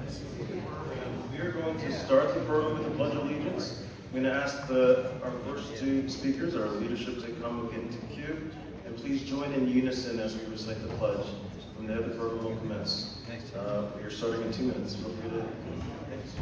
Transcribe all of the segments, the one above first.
We are going to start the program with the Pledge of Allegiance. I'm going to ask our first two speakers, our leadership, to come and get into queue. And please join in unison as we recite the pledge. From there, the program will commence. We are starting in 2 minutes. Feel free to. Thanks.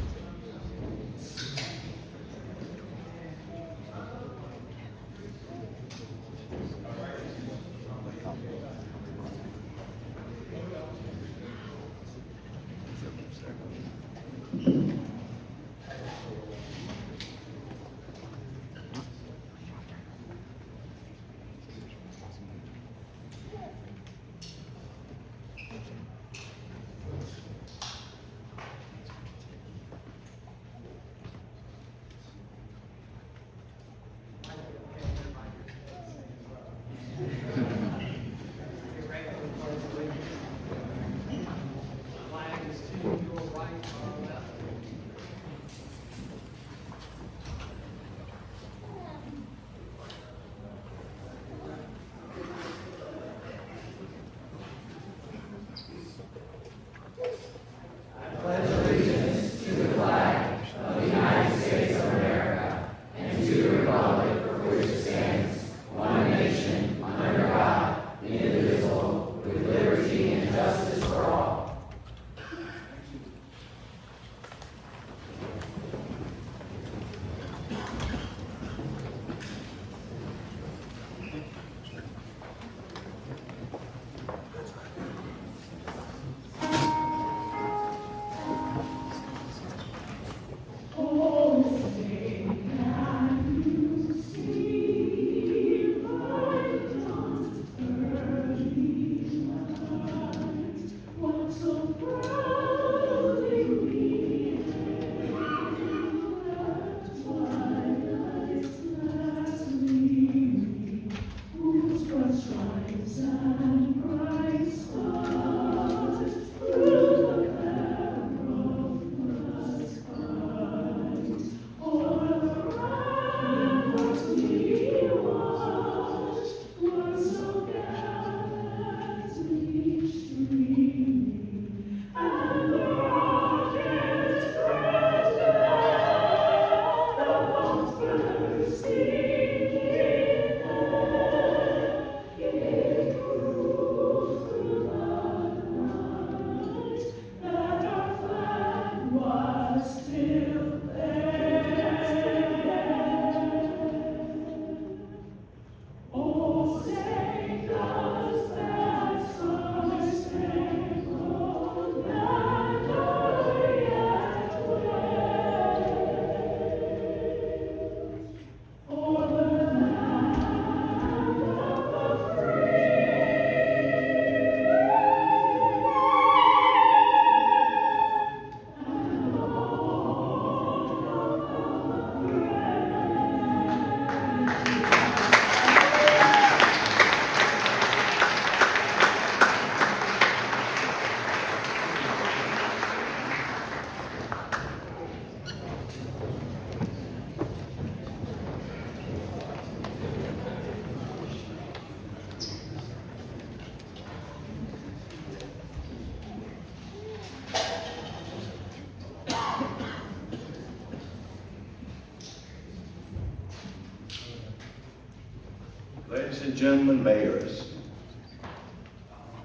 Ladies and gentlemen, mayors,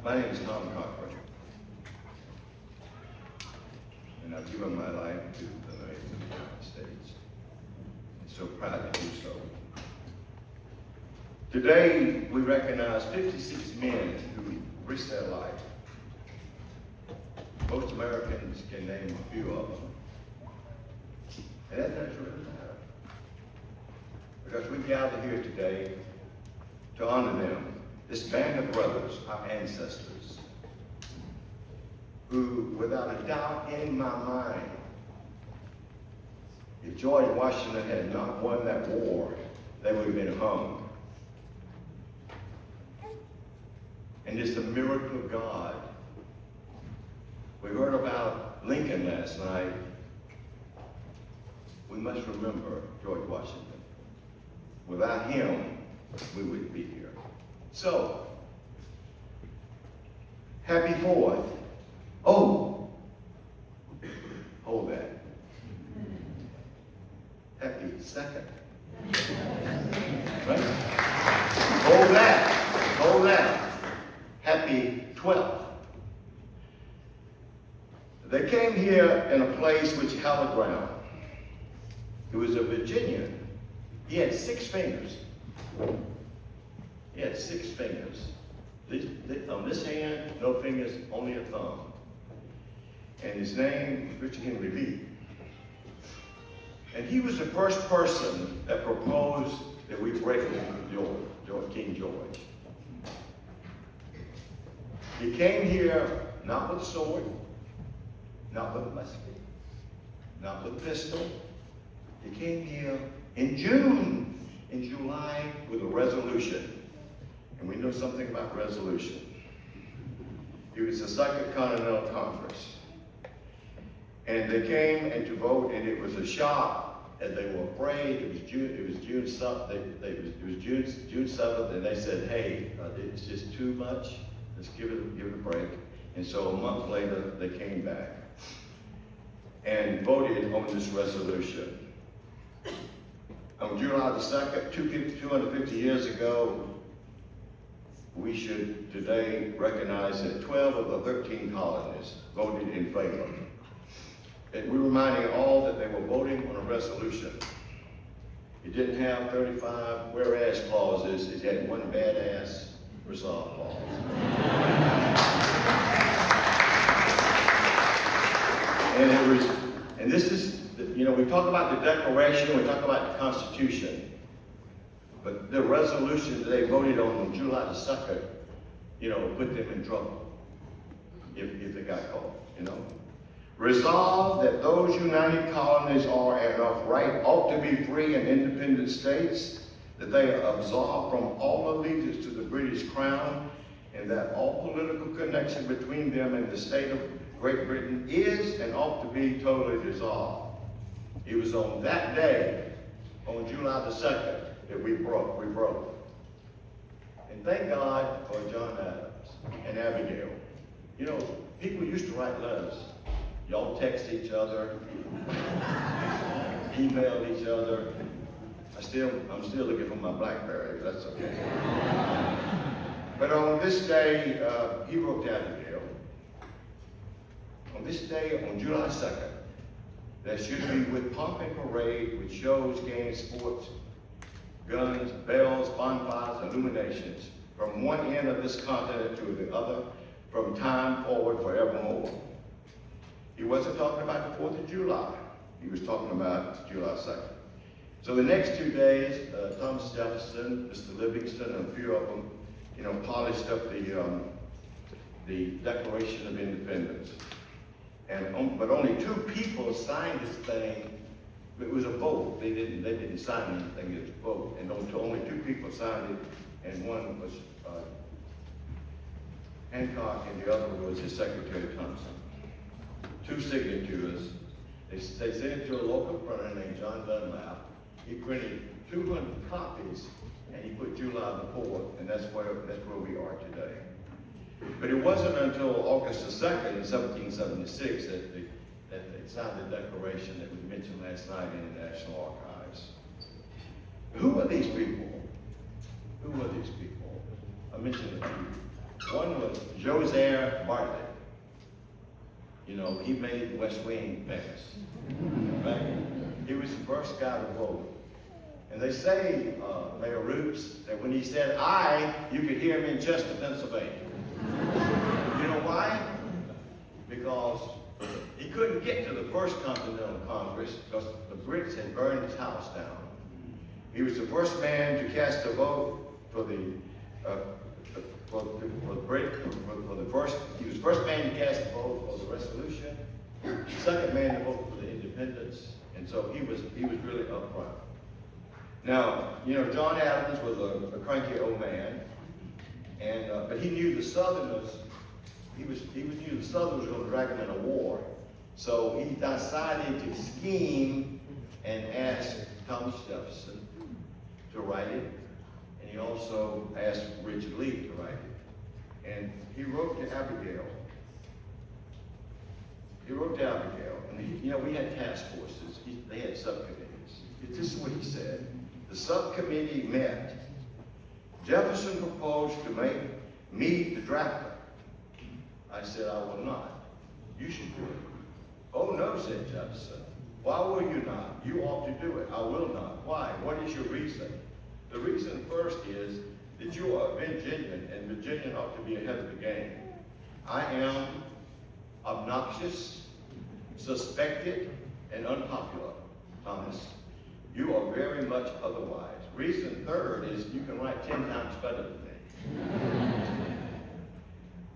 my name is Tom Cochran, and I've given my life to the United States. I'm so proud to do so. Today, we recognize 56 men who risked their life. Most Americans can name a few of them. And that doesn't really matter. Because we gather here today to honor them, this band of brothers, our ancestors, who, without a doubt in my mind, if George Washington had not won that war, they would have been hung. And it's the miracle of God. We heard about Lincoln last night. We must remember George Washington. Without him, we wouldn't be here. So, happy 4th. Oh, 2nd. Right? Hold that. Happy 12th. They came here in a place which hallowed ground. He was a Virginian. He had 6 fingers. He had 6 fingers. On this hand, no fingers, only a thumb. And his name was Richard Henry Lee. And he was the first person that proposed that we break with King George. He came here not with a sword, not with a musket, not with a pistol. He came here in July, with a resolution. And we know something about resolution. It was the Second Continental Congress. And they came and to vote, and it was a shock, and they were afraid. It was June 7th. It was June 7th, and they said, "Hey, it's just too much. Let's give it a break." And so a month later, they came back and voted on this resolution. On July the 2nd, 250 years ago, we should today recognize that 12 of the 13 colonies voted in favor. And we're reminding all that they were voting on a resolution. It didn't have 35 whereas clauses, it had one badass resolve clause. And this is, we talk about the Declaration, we talk about the Constitution, but the resolution that they voted on July the 2nd, put them in trouble if they got caught, Resolve that those united colonies are and of right ought to be free and independent states, that they are absolved from all allegiance to the British Crown, and that all political connection between them and the state of Great Britain is and ought to be totally dissolved. It was on that day, on July the 2nd, that we broke. And thank God for John Adams and Abigail. People used to write letters. Y'all text each other, email each other. I'm still looking for my BlackBerry, but that's okay. But on this day, he wrote to Abigail. On this day, on July 2nd, there should be with pomp and parade, with shows, games, sports, guns, bells, bonfires, illuminations, from one end of this continent to the other, from time forward forevermore. He wasn't talking about the 4th of July. He was talking about July 2nd. So the next 2 days, Thomas Jefferson, Mr. Livingston, and a few of them, polished up the Declaration of Independence. But only 2 people signed this thing. It was a vote. They didn't sign anything. It was a vote, and only 2 people signed it, and one was Hancock, and the other was his secretary, Thompson. 2 signatures. They sent it to a local printer named John Dunlap. He printed 200 copies, and he put July the 4th, and that's where we are today. But it wasn't until August the 2nd in 1776 that they signed the Declaration that we mentioned last night in the National Archives. Who are these people? I mentioned a few. One was Josiah Bartlett. He made the West Wing famous. Right? He was the first guy to vote. And they say, Mayor Roots, that when he said "I," you could hear him in Chester, Pennsylvania. You know why? Because he couldn't get to the First Continental Congress because the Brits had burned his house down. He was the first man to cast a vote for the first. He was the first man to cast a vote for the resolution. Second man to vote for the independence, and so he was really up front. Now, John Adams was a cranky old man, and but he knew the Southerners. He knew the Southerners were going to drag him in a war, so he decided to scheme and ask Thomas Jefferson to write it, and he also asked Richard Lee to write it. And he wrote to Abigail. And we had task forces. They had subcommittees. This is what he said. The subcommittee met. Jefferson proposed to make me the drafter. I said, I will not. You should do it. Oh no, said Jefferson. Why will you not? You ought to do it. I will not. Why? What is your reason? The reason first is that you are Virginian, and Virginian ought to be ahead of the game. I am obnoxious, suspected, and unpopular, Thomas. You are very much otherwise. Reason third is you can write 10 times better than me.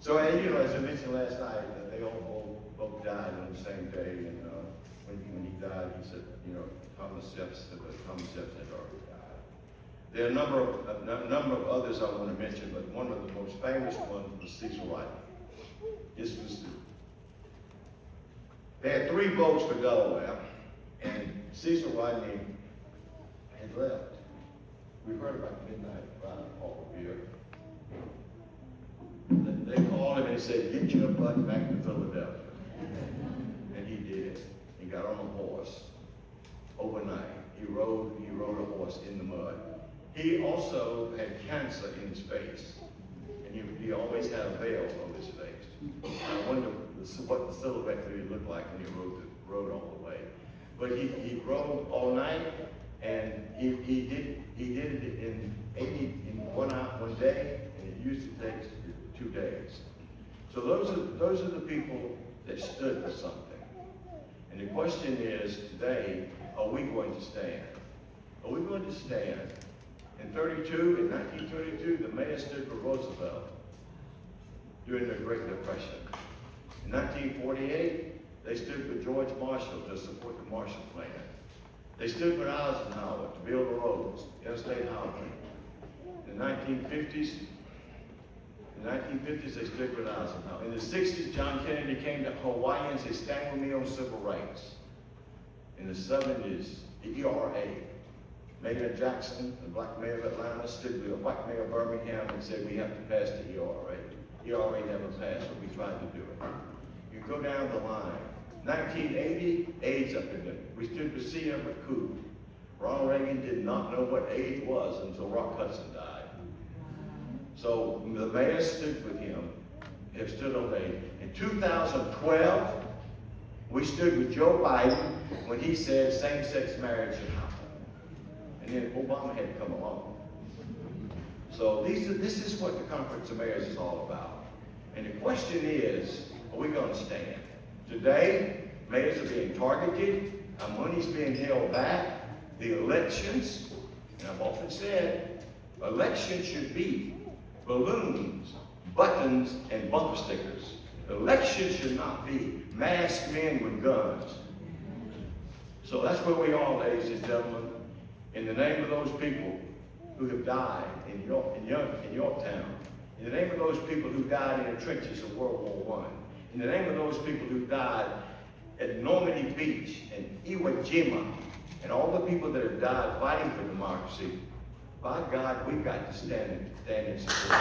So, and, you know, as I mentioned last night, they all both died on the same day, and when he died, he said, you know, Thomas Jefferson had already died. There are a number of others I want to mention, but one of the most famous ones was Cecil White. They had 3 votes for Delaware, and Cecil Whitney had left. We heard about the midnight ride off of here. They called him and said, get your butt back to Philadelphia. And he did. He got on a horse overnight. He rode a horse in the mud. He also had cancer in his face. And he always had a veil over his face. I wonder what the silhouette would look like when he rode all the way. But he rode all night, and he did it in one day, and it usually takes 2 days. So those are the people that stood for something. And the question is today, are we going to stand? Are we going to stand? In 1932, the mayor stood for Roosevelt during the Great Depression. In 1948, they stood with George Marshall to support the Marshall Plan. They stood with Eisenhower to build the roads, interstate highway. In the 1950s, they stood with Eisenhower. In the 60s, John Kennedy came to Hawaii and said, stand with me on civil rights. In the 70s, the ERA, Mayor Jackson, the black mayor of Atlanta, stood with the white mayor of Birmingham and said, we have to pass the ERA. ERA never passed, but we tried to do it. You go down the line. 1980, AIDS epidemic. We stood with C. Everett Koop. Ronald Reagan did not know what AIDS was until Rock Hudson died. So the mayor stood with him, have stood on AIDS. In 2012, we stood with Joe Biden when he said same-sex marriage should happen. And then Obama had come along. So this is what the Conference of Mayors is all about. And the question is, are we going to stand? Today, mayors are being targeted, our money's being held back, the elections, and I've often said, elections should be balloons, buttons, and bumper stickers. Elections should not be masked men with guns. So that's where we are, ladies and gentlemen. In the name of those people who have died in Yorktown, in the name of those people who died in the trenches of World War I, in the name of those people who died at Normandy Beach and Iwo Jima, and all the people that have died fighting for democracy, by God, we've got to stand in support.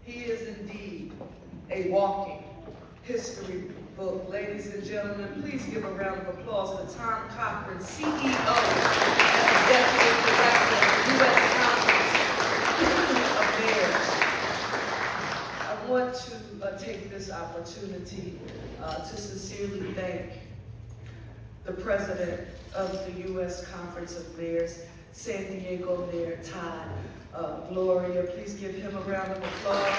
He is indeed a walking history book. Ladies and gentlemen, please give a round of applause for Tom Cochran, CEO and Executive Director of the U.S. Conference of Mayors. I want to take this opportunity to sincerely thank the President of the U.S. Conference of Mayors, San Diego Mayor Todd Gloria. Please give him a round of applause.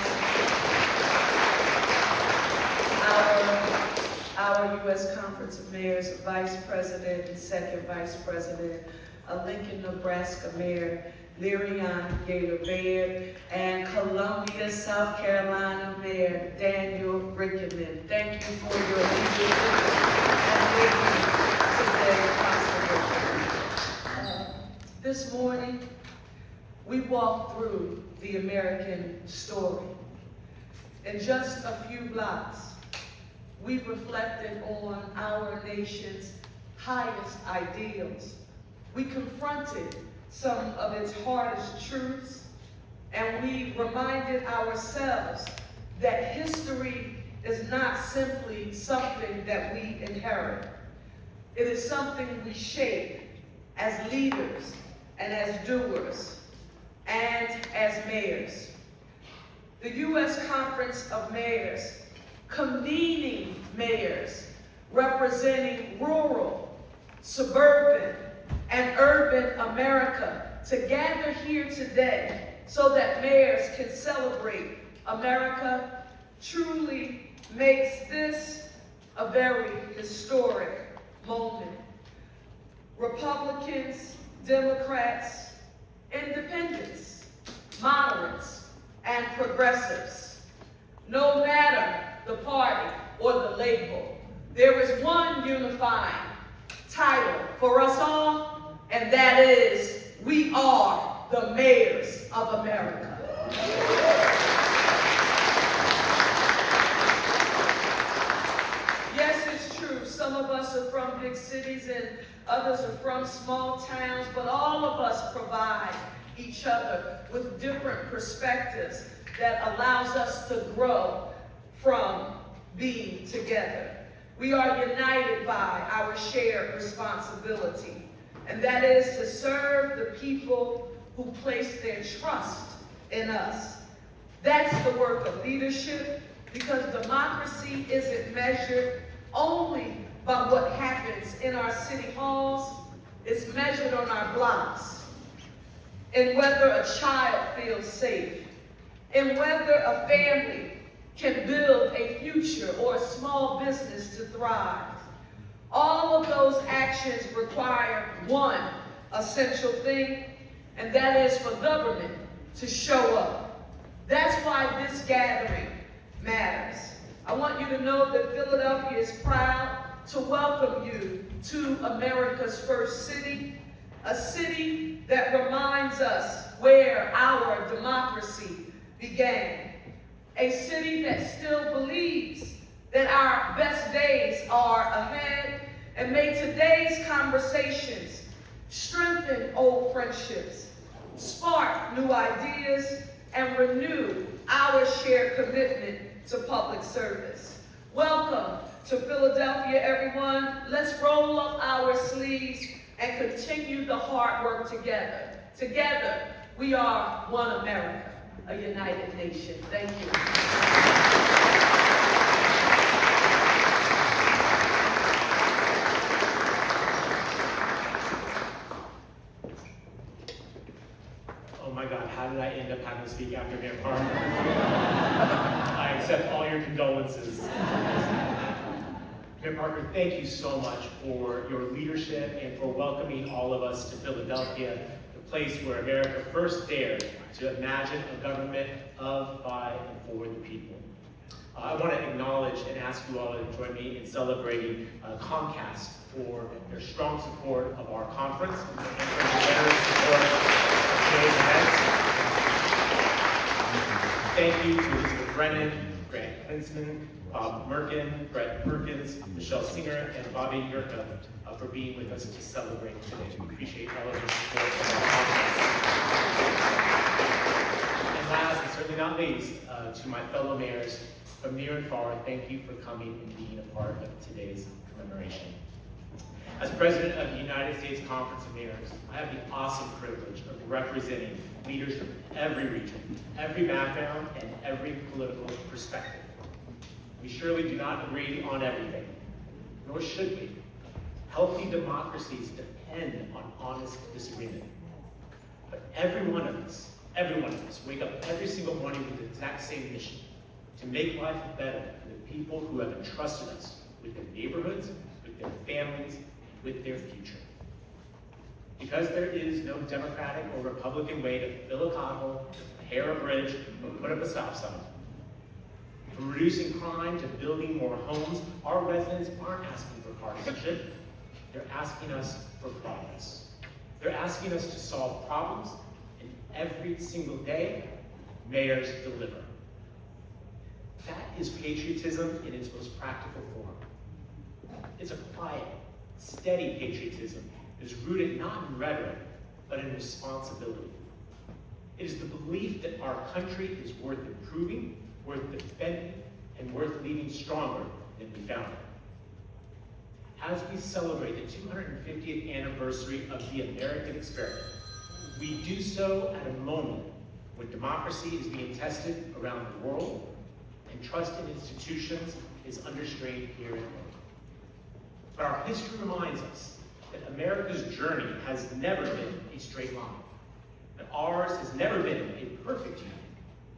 Our U.S. Conference of Mayors Vice President and Second Vice President, Lincoln, Nebraska Mayor Leirion Gaylor Baird, and Columbia, South Carolina Mayor Daniel Rickenmann. Thank you for your leadership and making today possible. This morning, we walked through the American story. In just a few blocks, we reflected on our nation's highest ideals. We confronted some of its hardest truths, and we reminded ourselves that history is not simply something that we inherit. It is something we shape as leaders and as doers and as mayors. The U.S. Conference of Mayors, convening mayors representing rural, suburban, and urban America to gather here today so that mayors can celebrate America, truly makes this a very historic moment. Republicans, Democrats, independents, moderates, and progressives. No matter the party or the label, there is one unifying title for us all, and that is, we are the mayors of America. Yes, it's true, some of us are from big cities and others are from small towns, but all of us provide each other with different perspectives that allows us to grow from being together. We are united by our shared responsibility, and that is to serve the people who place their trust in us. That's the work of leadership, because democracy isn't measured only by what happens in our city halls. It's measured on our blocks, in whether a child feels safe, in whether a family can build a future or a small business to thrive. All of those actions require one essential thing, and that is for government to show up. That's why this gathering matters. I want you to know that Philadelphia is proud to welcome you to America's first city, a city that reminds us where our democracy began. A city that still believes that our best days are ahead, and may today's conversations strengthen old friendships, spark new ideas, and renew our shared commitment to public service. Welcome to Philadelphia, everyone. Let's roll up our sleeves and continue the hard work together. Together, we are one America, a united nation. Thank you. Oh my God, how did I end up having to speak after Mayor Parker? I accept all your condolences. Mayor Parker, thank you so much for your leadership and for welcoming all of us to Philadelphia, the place where America first dared to imagine a government of, by, and for the people. I want to acknowledge and ask you all to join me in celebrating Comcast for their strong support of our conference and for the generous support of today's events. Thank you to Elizabeth Brennan, Grant Klinsman, Bob Merkin, Bret Perkins, Michelle Singer, and Bobby Yurka for being with us to celebrate today. We appreciate all of your support of our conference. And last, and certainly not least, to my fellow mayors from near and far, thank you for coming and being a part of today's commemoration. As President of the United States Conference of Mayors, I have the awesome privilege of representing leaders from every region, every background, and every political perspective. We surely do not agree on everything, nor should we. Healthy democracies depend on honest disagreement. But every one of us wake up every single morning with the exact same mission: to make life better for the people who have entrusted us with their neighborhoods, with their families, with their future. Because there is no Democratic or Republican way to fill a pothole, repair a bridge, or put up a stop sign. From reducing crime to building more homes, our residents aren't asking for partisanship. They're asking us for progress. They're asking us to solve problems, and every single day, mayors deliver. That is patriotism in its most practical form. It's a quiet, steady patriotism that is rooted not in rhetoric, but in responsibility. It is the belief that our country is worth improving, worth defending, and worth leaving stronger than we found it. As we celebrate the 250th anniversary of the American experiment, we do so at a moment when democracy is being tested around the world and trust in institutions is under strain here at home. But our history reminds us that America's journey has never been a straight line, that ours has never been a perfect union,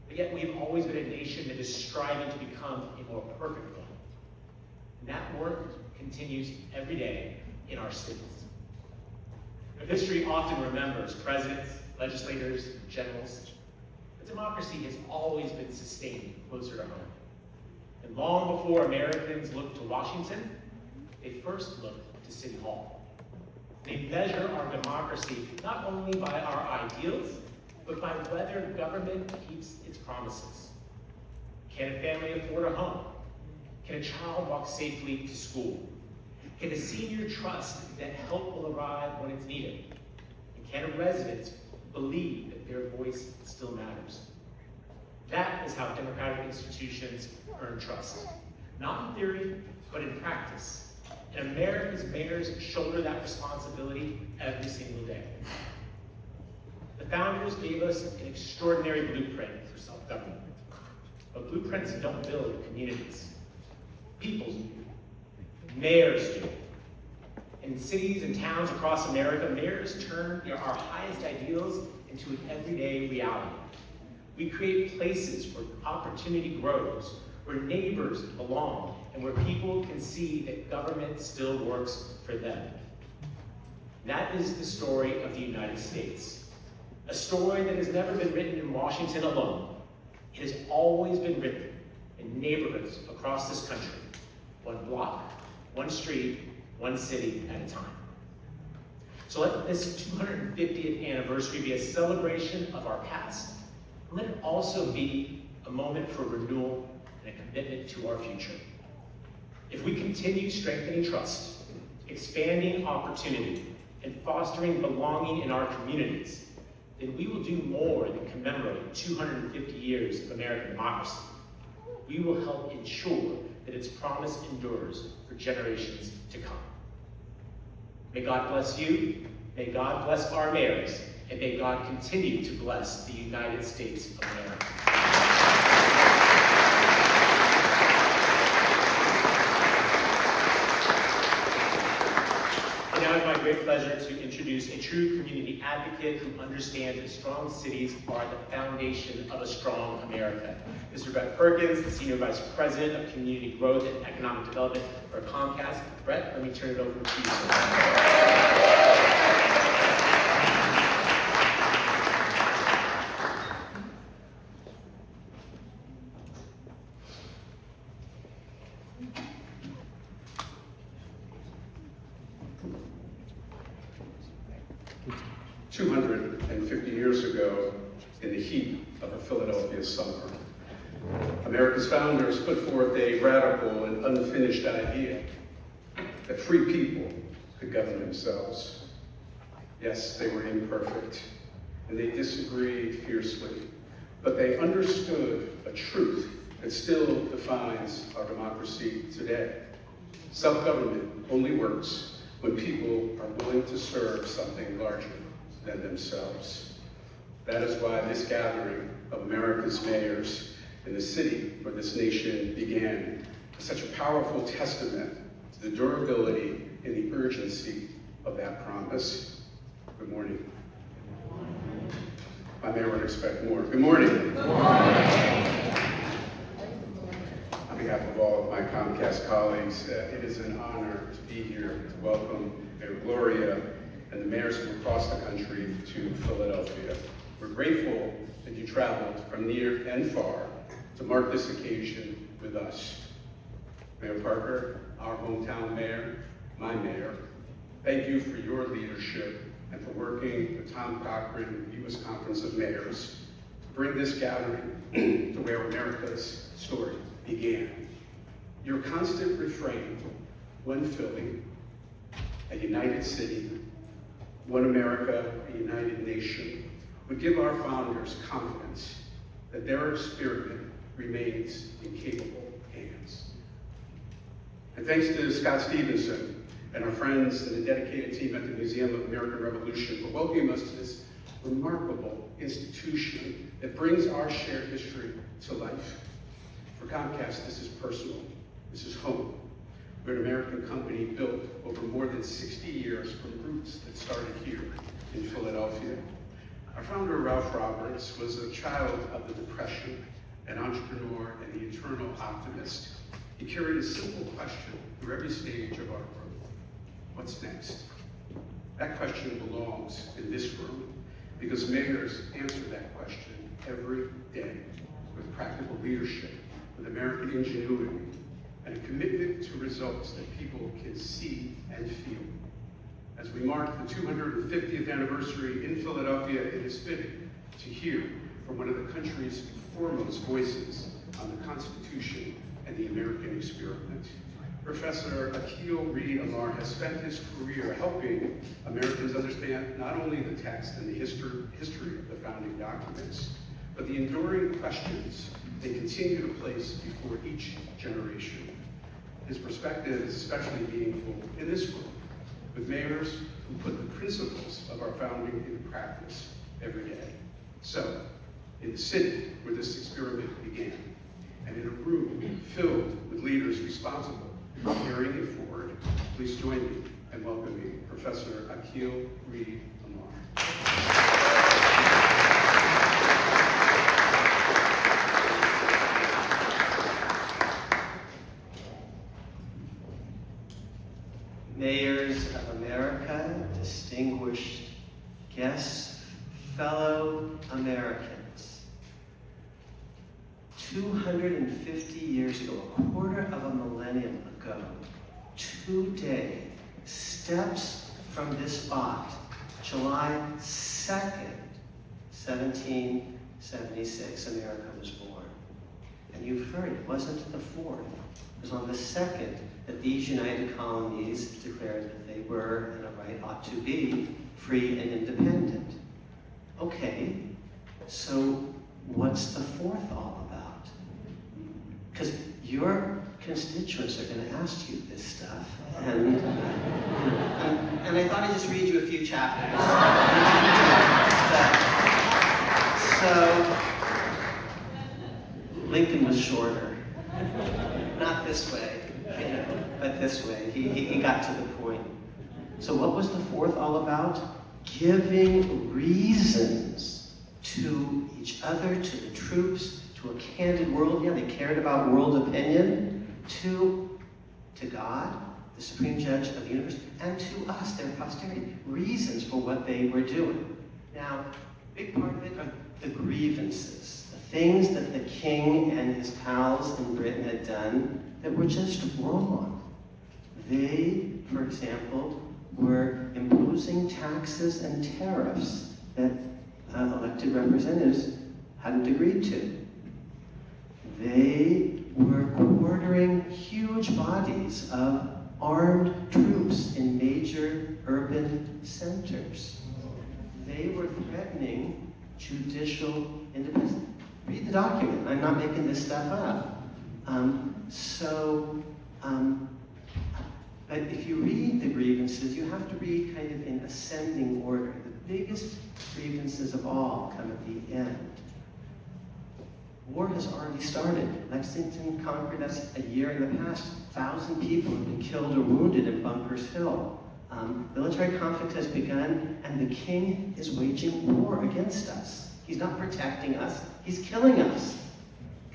but yet we have always been a nation that is striving to become a more perfect one. And that work continues every day in our cities. But history often remembers presidents, legislators, and generals, but democracy has always been sustained closer to home. And long before Americans looked to Washington, they first looked to City Hall. They measure our democracy not only by our ideals, but by whether government keeps its promises. Can a family afford a home? Can a child walk safely to school? Can a senior trust that help will arrive when it's needed? And can a resident believe that their voice still matters? That is how democratic institutions earn trust. Not in theory, but in practice. And America's mayors shoulder that responsibility every single day. The founders gave us an extraordinary blueprint for self-government. But blueprints don't build communities. People do. Mayors do. In cities and towns across America, mayors turn our highest ideals into an everyday reality. We create places where opportunity grows, where neighbors belong, and where people can see that government still works for them. That is the story of the United States. A story that has never been written in Washington alone. It has always been written in neighborhoods across this country, one block, one street, one city at a time. So let this 250th anniversary be a celebration of our past, and let it also be a moment for renewal and a commitment to our future. If we continue strengthening trust, expanding opportunity, and fostering belonging in our communities, then we will do more than commemorate 250 years of American democracy. We will help ensure that its promise endures for generations to come. May God bless you, may God bless our mayors, and may God continue to bless the United States of America. And now it's my great pleasure to introduce a true community advocate who understands that strong cities are the foundation of a strong America. Mr. Bret Perkins, the Senior Vice President of Community Growth and Economic Development for Comcast. Bret, let me turn it over to you. 250 years ago, in the heat of a Philadelphia summer, America's founders put forth a radical and unfinished idea that free people could govern themselves. Yes, they were imperfect, and they disagreed fiercely, but they understood a truth that still defines our democracy today. Self-government only works when people are willing to serve something larger than themselves. That is why this gathering of America's mayors in the city where this nation began is such a powerful testament to the durability and the urgency of that promise. Good morning. My mayor would expect more. Good morning. Good morning. On behalf of all of my Comcast colleagues, it is an honor to be here to welcome Mayor Gloria and the mayors from across the country to Philadelphia. We're grateful that you traveled from near and far to mark this occasion with us. Mayor Parker, our hometown mayor, my mayor, thank you for your leadership and for working with Tom Cochran, the U.S. Conference of Mayors, to bring this gathering to where America's story began. Your constant refrain, one Philly, a united city, one America, a united nation, would give our founders confidence that their experiment remains in capable hands. And thanks to Scott Stevenson and our friends and the dedicated team at the Museum of American Revolution for welcoming us to this remarkable institution that brings our shared history to life. For Comcast, this is personal. This is home. We're an American company built over more than 60 years from roots that started here in Philadelphia. Our founder, Ralph Roberts, was a child of the Depression, an entrepreneur, and the eternal optimist. He carried a simple question through every stage of our growth. What's next? That question belongs in this room because mayors answer that question every day with practical leadership, with American ingenuity, and a commitment to results that people can see and feel. As we mark the 250th anniversary in Philadelphia, it is fitting to hear from one of the country's foremost voices on the Constitution and the American experiment. Professor Akil Reed Amar has spent his career helping Americans understand not only the text and the history of the founding documents, but the enduring questions they continue to place before each generation. His perspective is especially meaningful in this room, with mayors who put the principles of our founding into practice every day. So, in the city where this experiment began, and in a room filled with leaders responsible for carrying it forward, please join me in welcoming Professor Akil Reed Amar. Mayors of America, distinguished guests, fellow Americans. 250 years ago, a quarter of a millennium ago, today, steps from this spot, July 2nd, 1776, America was born. And you've heard it wasn't the 4th. It was on the 2nd that these united colonies declared that they were, and a right ought to be, free and independent. Okay, so what's the 4th all about? Because your constituents are going to ask you this stuff, and I thought I'd just read you a few chapters. So, Lincoln was shorter. Not this way, but this way. He got to the point. So what was the 4th all about? Giving reasons to each other, to the troops, to a candid world. Yeah, they cared about world opinion. To God, the Supreme Judge of the universe, and to us, their posterity. Reasons for what they were doing. Now, big part of it are the grievances. The things that the king and his pals in Britain had done that were just wrong. They, for example, were imposing taxes and tariffs that elected representatives hadn't agreed to. They were quartering huge bodies of armed troops in major urban centers. They were threatening judicial independence. Read the document. I'm not making this stuff up. But if you read the grievances, you have to read kind of in ascending order. The biggest grievances of all come at the end. War has already started. Lexington, Concord, that's a year in the past. 1,000 people have been killed or wounded in Bunkers Hill. Military conflict has begun, and the king is waging war against us. He's not protecting us, he's killing us.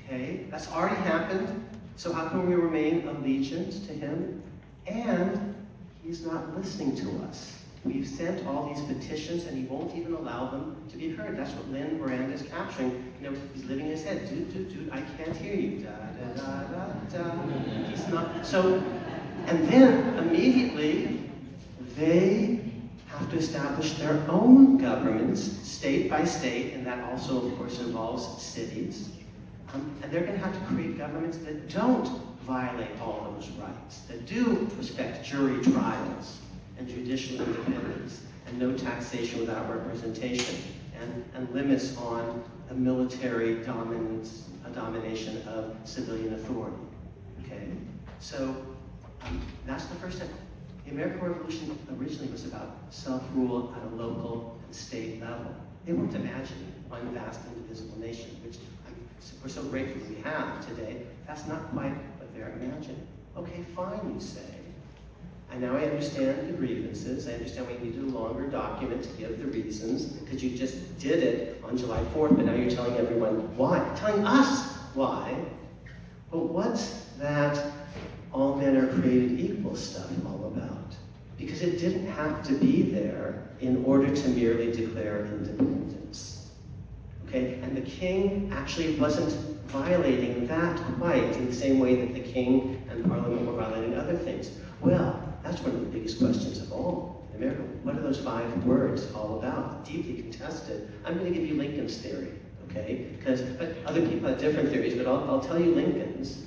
Okay, that's already happened. So how can we remain allegiant to him? And he's not listening to us. We've sent all these petitions, and he won't even allow them to be heard. That's what Lynn Miranda is capturing. You know, he's living in his head. Dude, I can't hear you. Da da da da da. He's not. So, and then immediately they have to establish their own governments, state by state, and that also, of course, involves cities. And they're going to have to create governments that don't violate all those rights, that do respect jury trials and judicial independence, and no taxation without representation, and limits on the military domination of civilian authority. Okay? So that's the first step. The American Revolution originally was about self-rule at a local and state level. They weren't imagining one vast indivisible nation, which we're so grateful we have today. That's not quite what they're imagining. Okay, fine, you say. And now I understand the grievances. I understand we needed a longer document to give the reasons, because you just did it on July 4th, but now you're telling everyone why. Telling us why. But what's that all men are created equal stuff all about? Because it didn't have to be there in order to merely declare independence. Okay? And the king actually wasn't violating that quite in the same way that the king and Parliament were violating other things. Well, that's one of the biggest questions of all in America. What are those 5 words all about? Deeply contested. I'm going to give you Lincoln's theory, okay? But other people have different theories, but I'll tell you Lincoln's.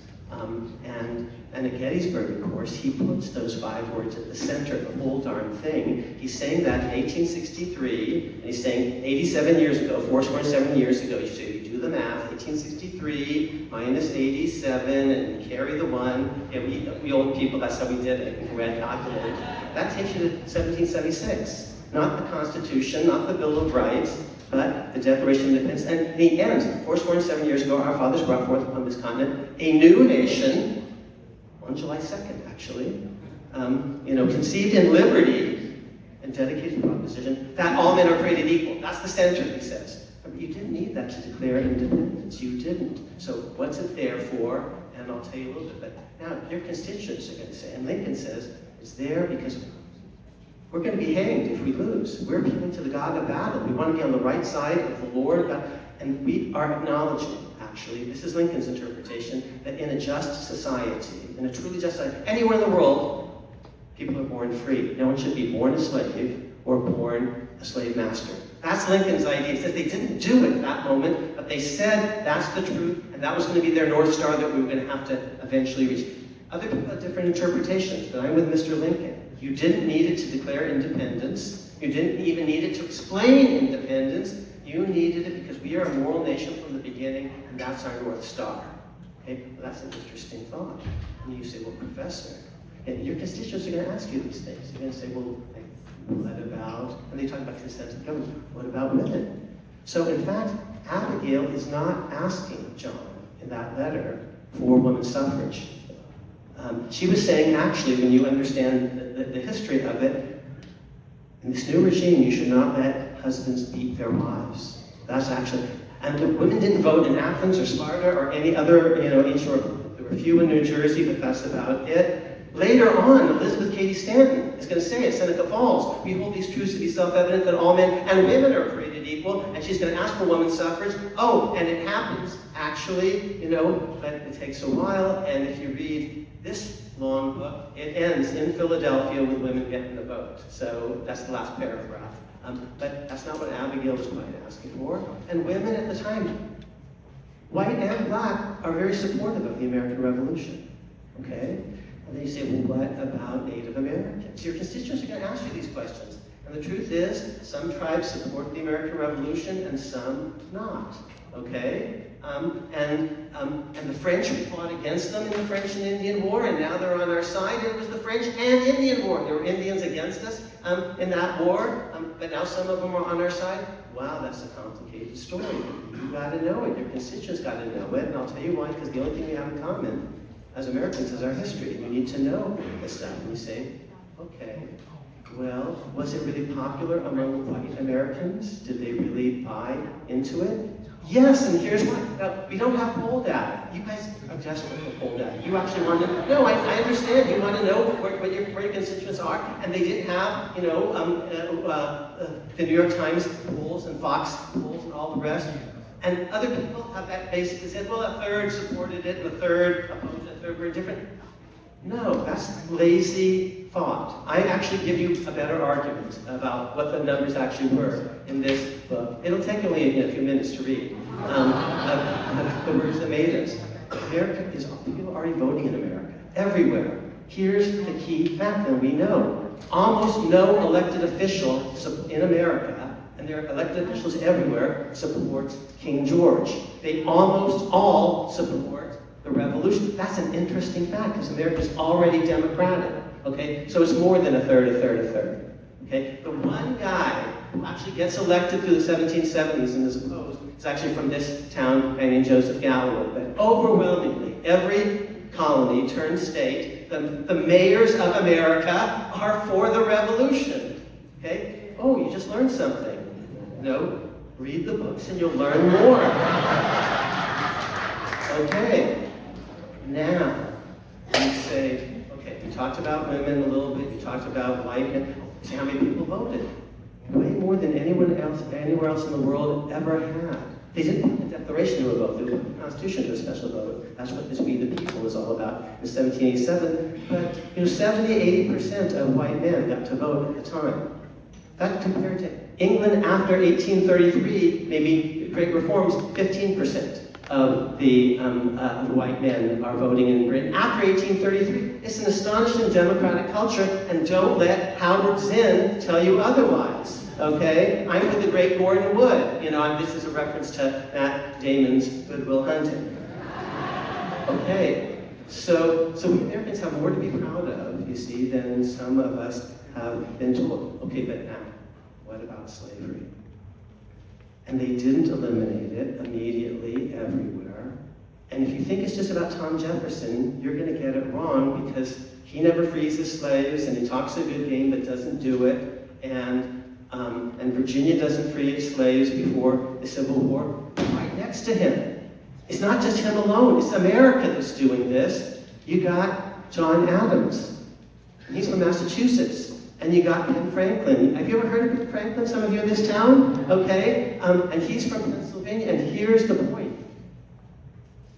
And at Gettysburg, of course, he puts those 5 words at the center of the whole darn thing. He's saying that in 1863, and he's saying 87 years ago, 47 years ago, you do the math, 1863 minus 87, and carry the 1. Yeah, we old people, that's how we did it, we had calculated. That takes you to 1776. Not the Constitution, not the Bill of Rights, but the Declaration of Independence. And he ends, 47 years ago, our fathers brought forth upon this continent a new nation, on July 2nd, actually, conceived in liberty and dedicated to the proposition that all men are created equal. That's the center, he says. But you didn't need that to declare independence. You didn't. So what's it there for? And I'll tell you a little bit. But now, your constituents are going to say, and Lincoln says, it's there because we're going to be hanged if we lose. We're appealing to the God of battle. We want to be on the right side of the Lord God. And we are acknowledging, actually, this is Lincoln's interpretation, that in a just society, in a truly just society, anywhere in the world, people are born free. No one should be born a slave or born a slave master. That's Lincoln's idea. He says they didn't do it at that moment, but they said that's the truth, and that was going to be their North Star that we were going to have to eventually reach. Other people have different interpretations, but I'm with Mr. Lincoln. You didn't need it to declare independence. You didn't even need it to explain independence. You needed it because we are a moral nation from the beginning, and that's our North Star. Okay? Well, that's an interesting thought. And you say, well, Professor, and your constituents are going to ask you these things. They're going to say, well, what about, and they talk about consent to government, what about women? So in fact, Abigail is not asking John in that letter for women's suffrage. She was saying, actually, when you understand the history of it, in this new regime, you should not let husbands beat their wives. That's actually, and the women didn't vote in Athens or Sparta or any other, ancient, there were a few in New Jersey, but that's about it. Later on, Elizabeth Cady Stanton is going to say at Seneca Falls, we hold these truths to be self-evident that all men and women are created equal, and she's going to ask for women's suffrage. Oh, and it happens, actually, but it takes a while, and if you read this long book, it ends in Philadelphia with women getting the vote. So that's the last paragraph. But that's not what Abigail was quite asking for. And women at the time, white and black, are very supportive of the American Revolution. Okay? And then you say, well, what about Native Americans? Your constituents are going to ask you these questions. And the truth is, some tribes support the American Revolution and some not. Okay? And the French, we fought against them in the French and Indian War, and now they're on our side. And it was the French and Indian War. There were Indians against us in that war, but now some of them are on our side. Wow, that's a complicated story. You got to know it. Your constituents got to know it, and I'll tell you why, because the only thing we have in common as Americans is our history. We need to know this stuff. And you say, okay, well, was it really popular among white Americans? Did they really buy into it? Yes, and here's why. Now, we don't have poll data. You guys are desperate for poll data. You actually want to know. No, I understand. You want to know where your constituents are, and they didn't have, the New York Times polls and Fox polls and all the rest. And other people have that basically said, well, a third supported it, and a third opposed it, a third were different. No, that's lazy thought. I actually give you a better argument about what the numbers actually were in this book. It'll take only a few minutes to read. the words that made us. America is, people are already voting in America, everywhere. Here's the key fact that we know. Almost no elected official in America, and there are elected officials everywhere, supports King George. They almost all support the revolution. That's an interesting fact, because America's already democratic, okay? So it's more than a third, okay? The one guy who actually gets elected through the 1770s and is opposed is actually from this town named Joseph Galloway. But overwhelmingly, every colony turned state, the mayors of America are for the revolution, okay? Oh, you just learned something. No, read the books and you'll learn more. Okay, now, you say, okay, we talked about women a little bit, we talked about white men. See how many people voted? Way more than anyone else, anywhere else in the world ever had. They didn't put the Declaration to a vote, they put the Constitution to a special vote. That's what this We the People is all about in 1787. But 70–80% of white men got to vote at the time. That compared to England after 1833, maybe Great Reforms, 15% of the white men are voting in Britain. After 1833, it's an astonishing democratic culture, and don't let Howard Zinn tell you otherwise. Okay, I'm with the great Gordon Wood. This is a reference to Matt Damon's Good Will Hunting. Okay, so we Americans have more to be proud of, you see, than some of us have been told. Okay, but now, what about slavery? And they didn't eliminate it immediately everywhere. And if you think it's just about Tom Jefferson, you're going to get it wrong, because he never frees his slaves, and he talks a good game but doesn't do it. And Virginia doesn't free its slaves before the Civil War. Right next to him. It's not just him alone. It's America that's doing this. You got John Adams. He's from Massachusetts. And you got Ben Franklin. Have you ever heard of Ben Franklin? Some of you in this town? Okay. And he's from Pennsylvania. And here's the point.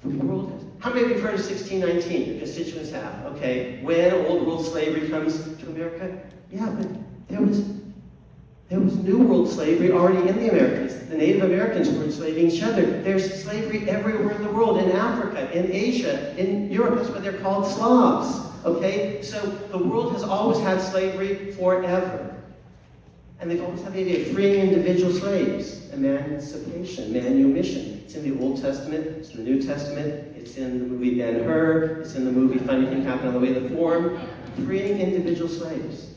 The world has... How many of you have heard of 1619? Your constituents have. Okay. When old world slavery comes to America? Yeah, but there was New World slavery already in the Americas. The Native Americans were enslaving each other. There's slavery everywhere in the world, in Africa, in Asia, in Europe. That's why they're called Slavs. Okay? So the world has always had slavery forever. And they've always had the idea of freeing individual slaves, emancipation, manumission. It's in the Old Testament, it's in the New Testament, it's in the movie Ben-Hur, it's in the movie Funny Thing Happened on the Way to the Forum. Freeing individual slaves.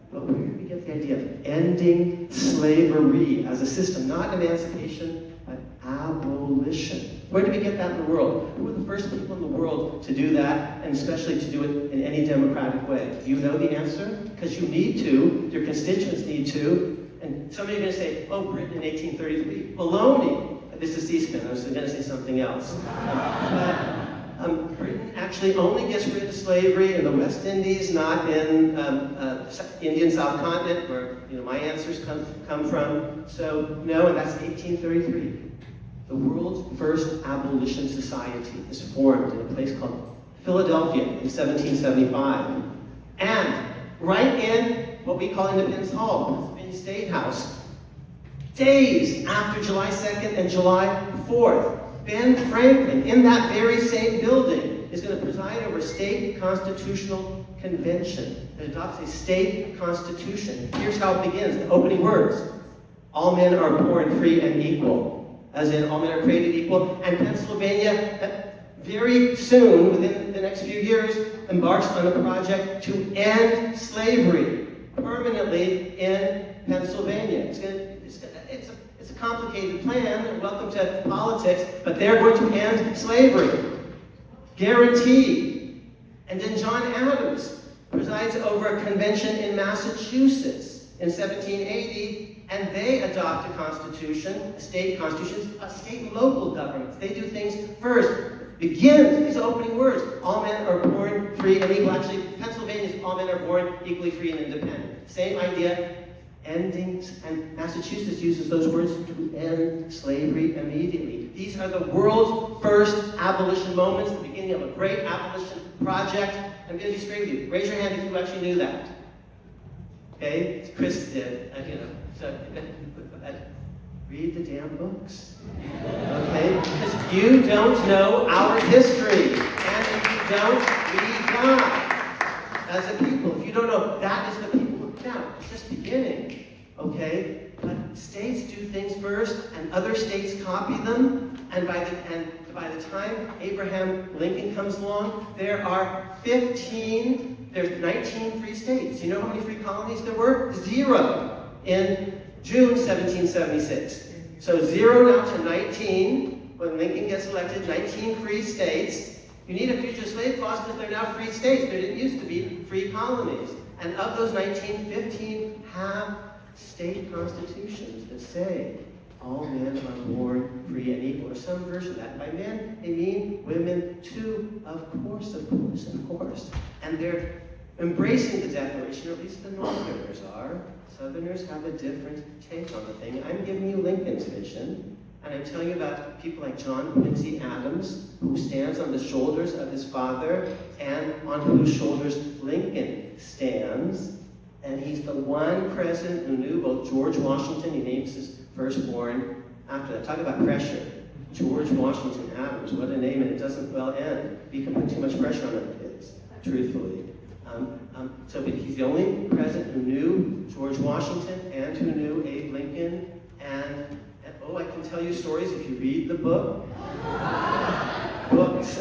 But where do we get the idea of ending slavery as a system? Not emancipation, but abolition. Where did we get that in the world? Who were the first people in the world to do that, and especially to do it in any democratic way? Do you know the answer? Because you need to, your constituents need to, and some of you are going to say, oh, Britain in 1833. Baloney! This is C-SPAN, I was going to say something else. Britain actually only gets rid of slavery in the West Indies, not in Indian subcontinent, where my answers come from. So no, and that's 1833. The world's first abolition society is formed in a place called Philadelphia in 1775. And right in what we call Independence Hall, Pennsylvania State House, days after July 2nd and July 4th, Ben Franklin, in that very same building, is going to preside over a state constitutional convention that adopts a state constitution. Here's how it begins, the opening words. All men are born free and equal, as in all men are created equal. And Pennsylvania, very soon, within the next few years, embarks on a project to end slavery permanently in Pennsylvania. It's a complicated plan. Welcome to politics, but they're going to end slavery. Guaranteed. And then John Adams presides over a convention in Massachusetts in 1780, and they adopt a constitution, a state constitution, a state and local governments. They do things first. Begins these opening words. All men are born free and equal. Actually, Pennsylvania's all men are born equally free and independent. Same idea. Ending, and Massachusetts uses those words to end slavery immediately. These are the world's first abolition moments, the beginning of a great abolition project. I'm going to be straight with you. Raise your hand if you actually knew that. Okay? Chris did. So read the damn books. Okay? Because You don't know our history, and if you don't, we die as a people. If you don't know, that is the people. Now, it's just beginning, okay? But states do things first, and other states copy them, and by the time Abraham Lincoln comes along, there's 19 free states. You know how many free colonies there were? 0 in June 1776. So 0 now to 19. When Lincoln gets elected, 19 free states. You need a fugitive slave clause because they're now free states. There didn't used to be free colonies. And of those 19, 15 have state constitutions that say all men are born free and equal, or some version of that. By men, they mean women too, of course, of course, of course. And they're embracing the Declaration, or at least the Northerners are. Southerners have a different take on the thing. I'm giving you Lincoln's vision. And I'm telling you about people like John Quincy Adams, who stands on the shoulders of his father, and on whose shoulders Lincoln stands. And he's the one president who knew both George Washington, he names his firstborn after that. Talk about pressure. George Washington Adams, what a name, and it doesn't well end. You can put too much pressure on our kids, truthfully. But he's the only president who knew George Washington and who knew Abe Lincoln, and I can tell you stories if you read the books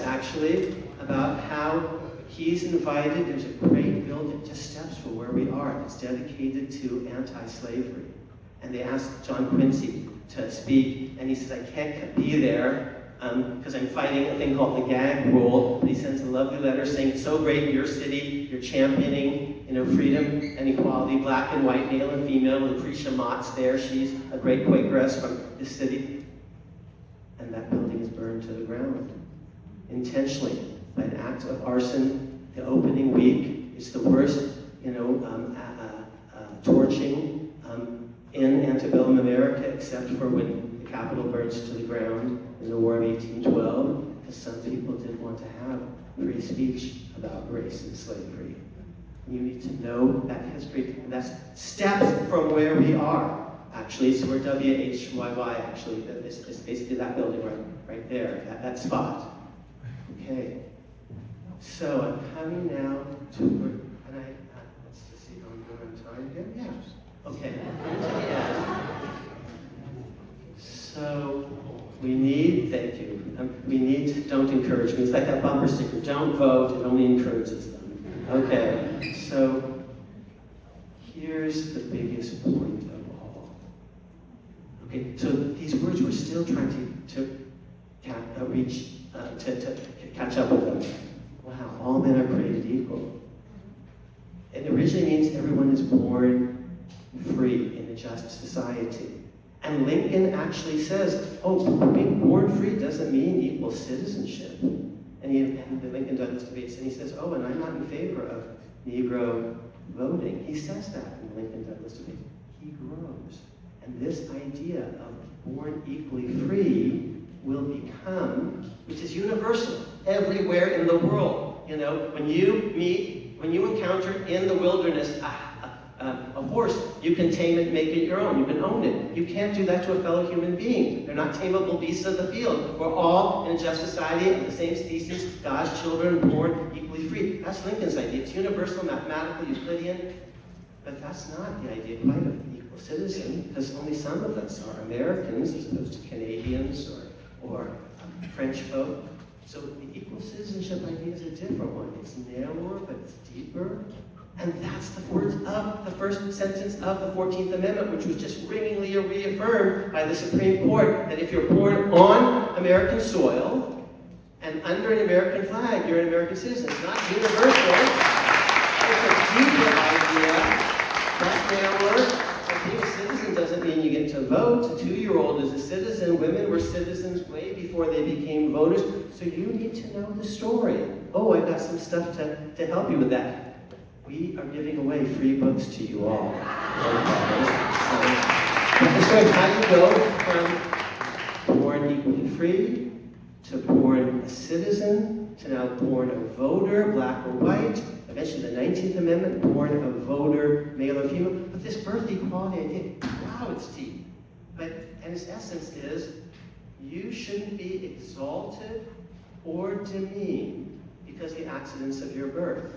actually, about how he's invited. There's a great building just steps from where we are. It's dedicated to anti-slavery. And they asked John Quincy to speak, and he says, I can't be there because I'm fighting a thing called the gag rule. But he sends a lovely letter saying, it's so great in your city, you're championing freedom and equality, black and white, male and female. Lucretia Mott's there. She's a great Quakeress from this city. And that building is burned to the ground, intentionally, by an act of arson. The opening week, it's the worst, torching in antebellum America, except for when the Capitol burns to the ground in the War of 1812, because some people didn't want to have free speech about race and slavery. You need to know that history, and that's steps from where we are, actually. So we're WHYY, actually. It's basically that building right there, that spot. Okay. So I'm coming now to, let's just see how I'm doing on time here. Yeah. Okay. So we need, thank you. Don't encourage me. It's like that bumper sticker. Don't vote. It only encourages them. Okay, so here's the biggest point of all. Okay, so these words we're still trying to catch up with them. Wow, all men are created equal. It originally means everyone is born free in a just society. And Lincoln actually says, being born free doesn't mean equal citizenship. And the Lincoln Douglas debates, and he says, and I'm not in favor of Negro voting. He says that in the Lincoln Douglas debate. He grows. And this idea of born equally free will become, which is universal everywhere in the world. When you encounter in the wilderness a horse, you can tame it, make it your own. You can own it. You can't do that to a fellow human being. They're not tameable beasts of the field. We're all in a just society of the same species, God's children born equally free. That's Lincoln's idea. It's universal, mathematical, Euclidean, but that's not the idea quite of equal citizen, because only some of us are Americans as opposed to Canadians or French folk. So the equal citizenship idea is a different one. It's narrower, but it's deeper. And that's the words of the first sentence of the 14th Amendment, which was just ringingly reaffirmed by the Supreme Court, that if you're born on American soil and under an American flag, you're an American citizen. It's not universal. It's a deeper idea. That's narrower. Being a citizen doesn't mean you get to vote. A 2-year-old is a citizen. Women were citizens way before they became voters. So you need to know the story. I've got some stuff to help you with that. We are giving away free books to you all. So how do you go from born equally free to born a citizen to now born a voter, black or white, eventually the 19th Amendment, born a voter, male or female. But this birth equality idea, wow, it's deep. And its essence is you shouldn't be exalted or demeaned because of the accidents of your birth.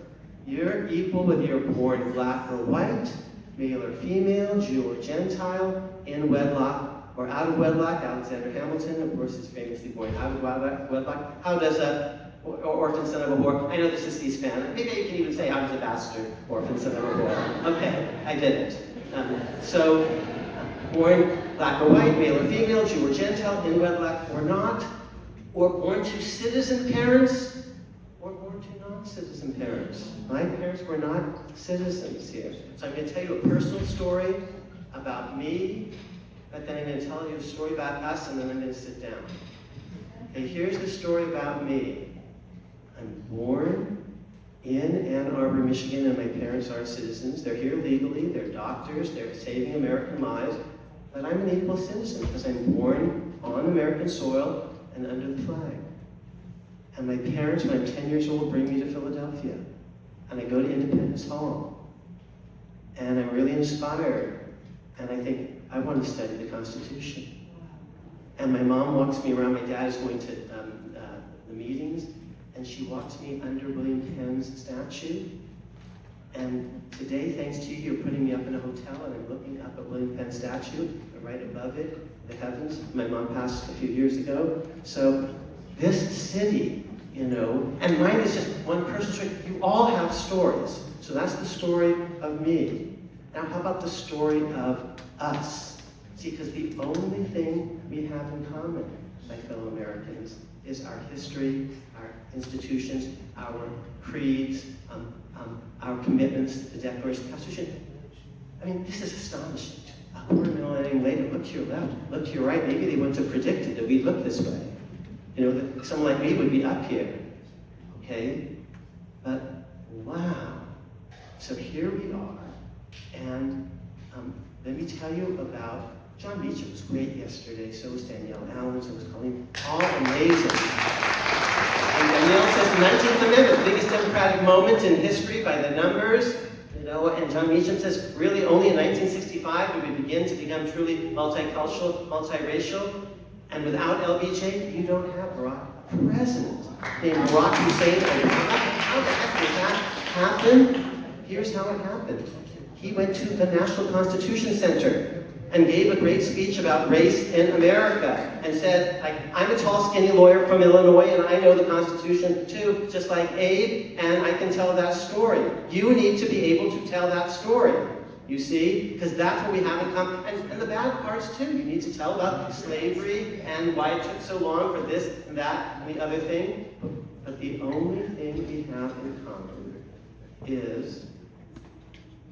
You're equal whether you're born black or white, male or female, Jew or Gentile, in wedlock or out of wedlock. Alexander Hamilton, of course, is famously born out of wedlock. How does a orphan son of a whore? I know this is C-SPAN. Maybe you can even say, how does a bastard orphan son of a whore? Okay, I did it. So, born black or white, male or female, Jew or Gentile, in wedlock or not, or born to citizen parents, or born to non-citizen parents. My parents were not citizens here. So I'm going to tell you a personal story about me, but then I'm going to tell you a story about us, and then I'm going to sit down. Okay, here's the story about me. I'm born in Ann Arbor, Michigan, and my parents are citizens. They're here legally, they're doctors, they're saving American lives, but I'm an equal citizen because I'm born on American soil and under the flag. And my parents, when I'm 10 years old, bring me to Philadelphia. And I go to Independence Hall. And I'm really inspired. And I think, I want to study the Constitution. And my mom walks me around. My dad is going to the meetings. And she walks me under William Penn's statue. And today, thanks to you, you're putting me up in a hotel, and I'm looking up at William Penn's statue, and right above it, the heavens. My mom passed a few years ago. So this city, you know, and mine is just one person's story. You all have stories. So that's the story of me. Now, how about the story of us? See, because the only thing we have in common, my fellow Americans, is our history, our institutions, our creeds, our commitments, the Declaration, the Constitution. I mean, this is astonishing. A quarter millennium later, look to your left, look to your right. Maybe they wouldn't have predicted that we'd look this way. You know, that someone like me would be up here. Okay? But, wow. So here we are. And let me tell you about John Meacham was great yesterday, so was Danielle Allen, so was Colleen. All amazing. And Danielle says, 19th Amendment, biggest democratic moment in history by the numbers. You know, and John Meacham says, really only in 1965 did we begin to become truly multicultural, multiracial. And without LBJ, you don't have a president named Barack Hussein Obama. How the heck did that happen? Here's how it happened. He went to the National Constitution Center and gave a great speech about race in America and said, I'm a tall, skinny lawyer from Illinois, and I know the Constitution too, just like Abe, and I can tell that story. You need to be able to tell that story, you see, because that's what we have in common. And the bad parts too. You need to tell about slavery and why it took so long for this and that and the other thing. But the only thing we have in common is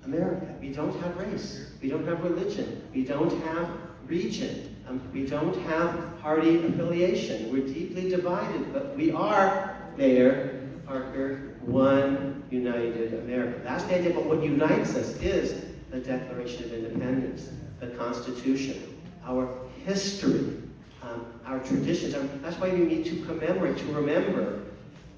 America. We don't have race. We don't have religion. We don't have region. We don't have party affiliation. We're deeply divided, but we are, Mayor Parker, one united America. That's the idea, but what unites us is the Declaration of Independence, the Constitution, our history, our traditions. That's why we need to commemorate, to remember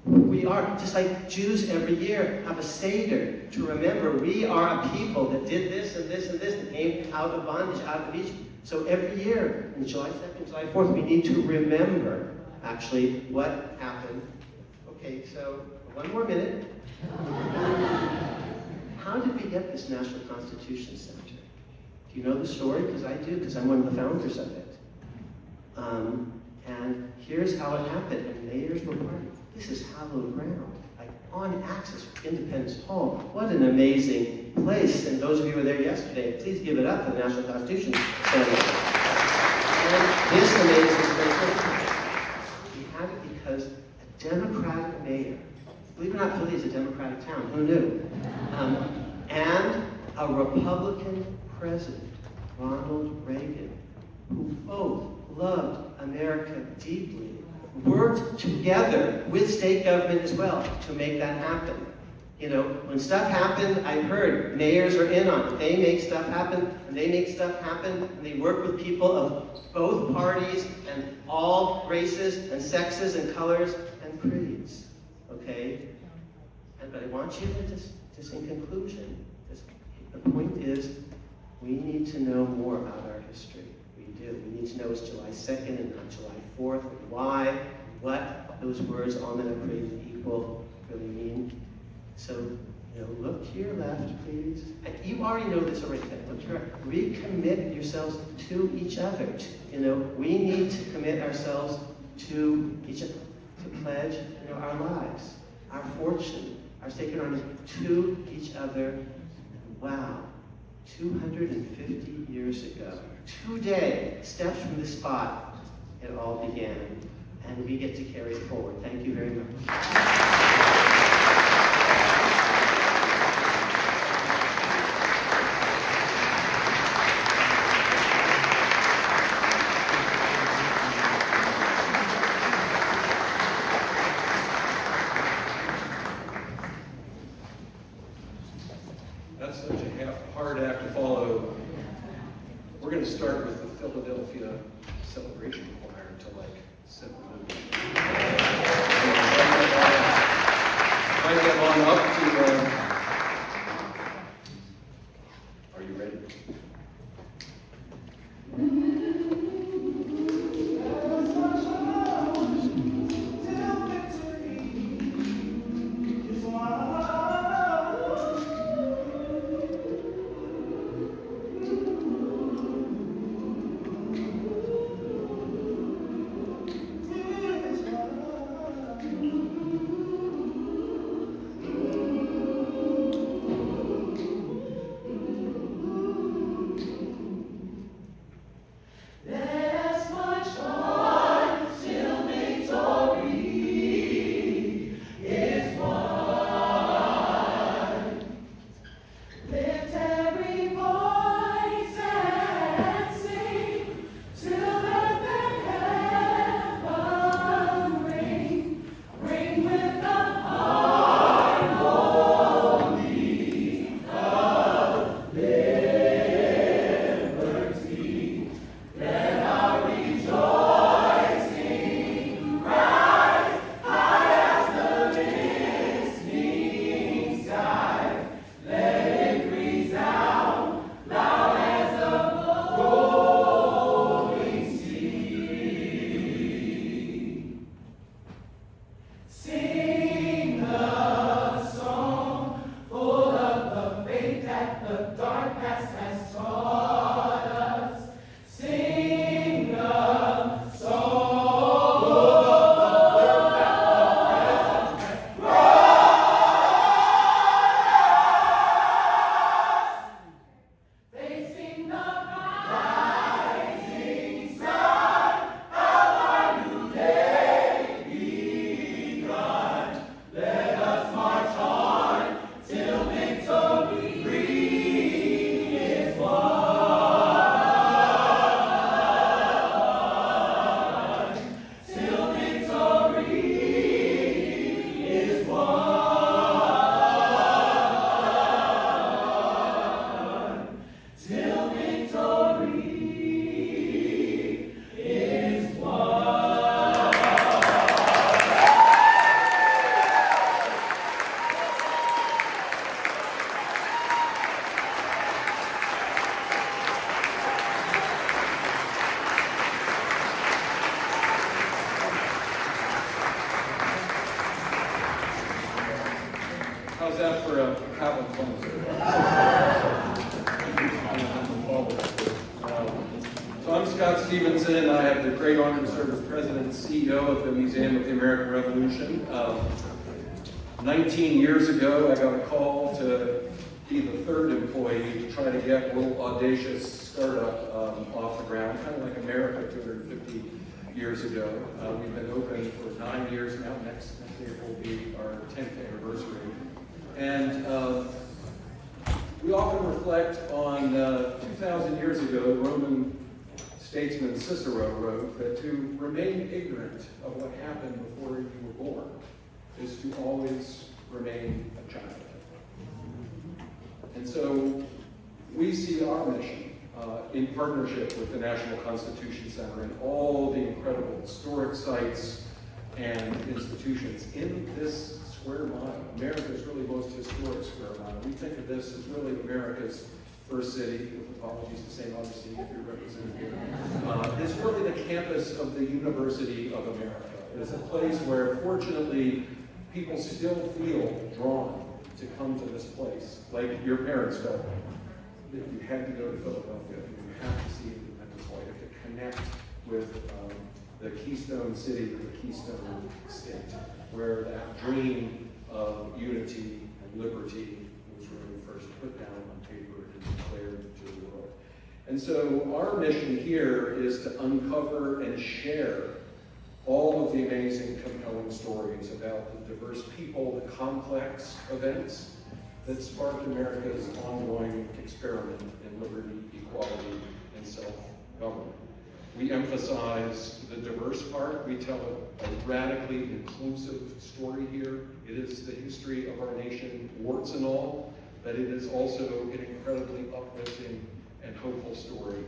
who we are. Just like Jews every year have a Seder to remember we are a people that did this and this and this, that came out of bondage, out of Egypt. So every year, on July 2nd, July 4th, we need to remember actually what happened. Okay, so one more minute. How did we get this National Constitution Center? Do you know the story? Because I do, because I'm one of the founders of it. And here's how it happened, and mayors were part of it. This is hallowed ground, like on access for Independence Hall. What an amazing place. And those of you who were there yesterday, please give it up for the National Constitution Center. And this amazing place, we had it because a Democratic mayor, believe it or not, Philly is a Democratic town, who knew? And a Republican president, Ronald Reagan, who both loved America deeply, worked together with state government as well to make that happen. You know, when stuff happened, I heard mayors are in on it. They make stuff happen, and they make stuff happen, and they work with people of both parties and all races and sexes and colors and creeds. Okay? But I want you to just in conclusion, the point is we need to know more about our history. We We do. We need to know it's July 2nd and not July 4th, and why, what those words, amen, are created equal, really mean. So, look to your left, please. And you already know this already, but look to your right. Recommit yourselves to each other. We need to commit ourselves to each other, to pledge, our lives, our fortune, our sacred honor to each other. Wow, 250 years ago, today, steps from this spot, it all began, and we get to carry it forward. Thank you very much. That's such a hard act to follow. We're going to start with the Philadelphia Celebration Choir to 7 minutes. Try to get on up to, are you ready? How's that for a having fun? So I'm Scott Stevenson. I have the great honor to serve as president and CEO of the Museum of the American Revolution. 19 years ago, I got a call to be the third employee to try to get a little audacious startup off the ground, kind of like America 250 years ago. We've been open for 9 years now. Next year will be our 10th anniversary. And we often reflect on 2,000 years ago, Roman statesman Cicero wrote that to remain ignorant of what happened before you were born is to always remain a child. And so we see our mission in partnership with the National Constitution Center and all the incredible historic sites and institutions in this square mile. America's really most historic square mile. We think of this as really America's First City, with apologies to St. Augustine if you're represented here, is really the campus of the University of America. It is a place where, fortunately, people still feel drawn to come to this place, like your parents felt. That you had to go to Philadelphia, you have to see Independence Hall, you have to connect with the Keystone City, or the Keystone State, where that dream of unity and liberty was really first put down on paper and declared to the world. And so our mission here is to uncover and share all of the amazing, compelling stories about the diverse people, the complex events that sparked America's ongoing experiment in liberty, equality, and self-government. We emphasize the diverse part. We tell a radically inclusive story here. It is the history of our nation, warts and all, but it is also an incredibly uplifting and hopeful story,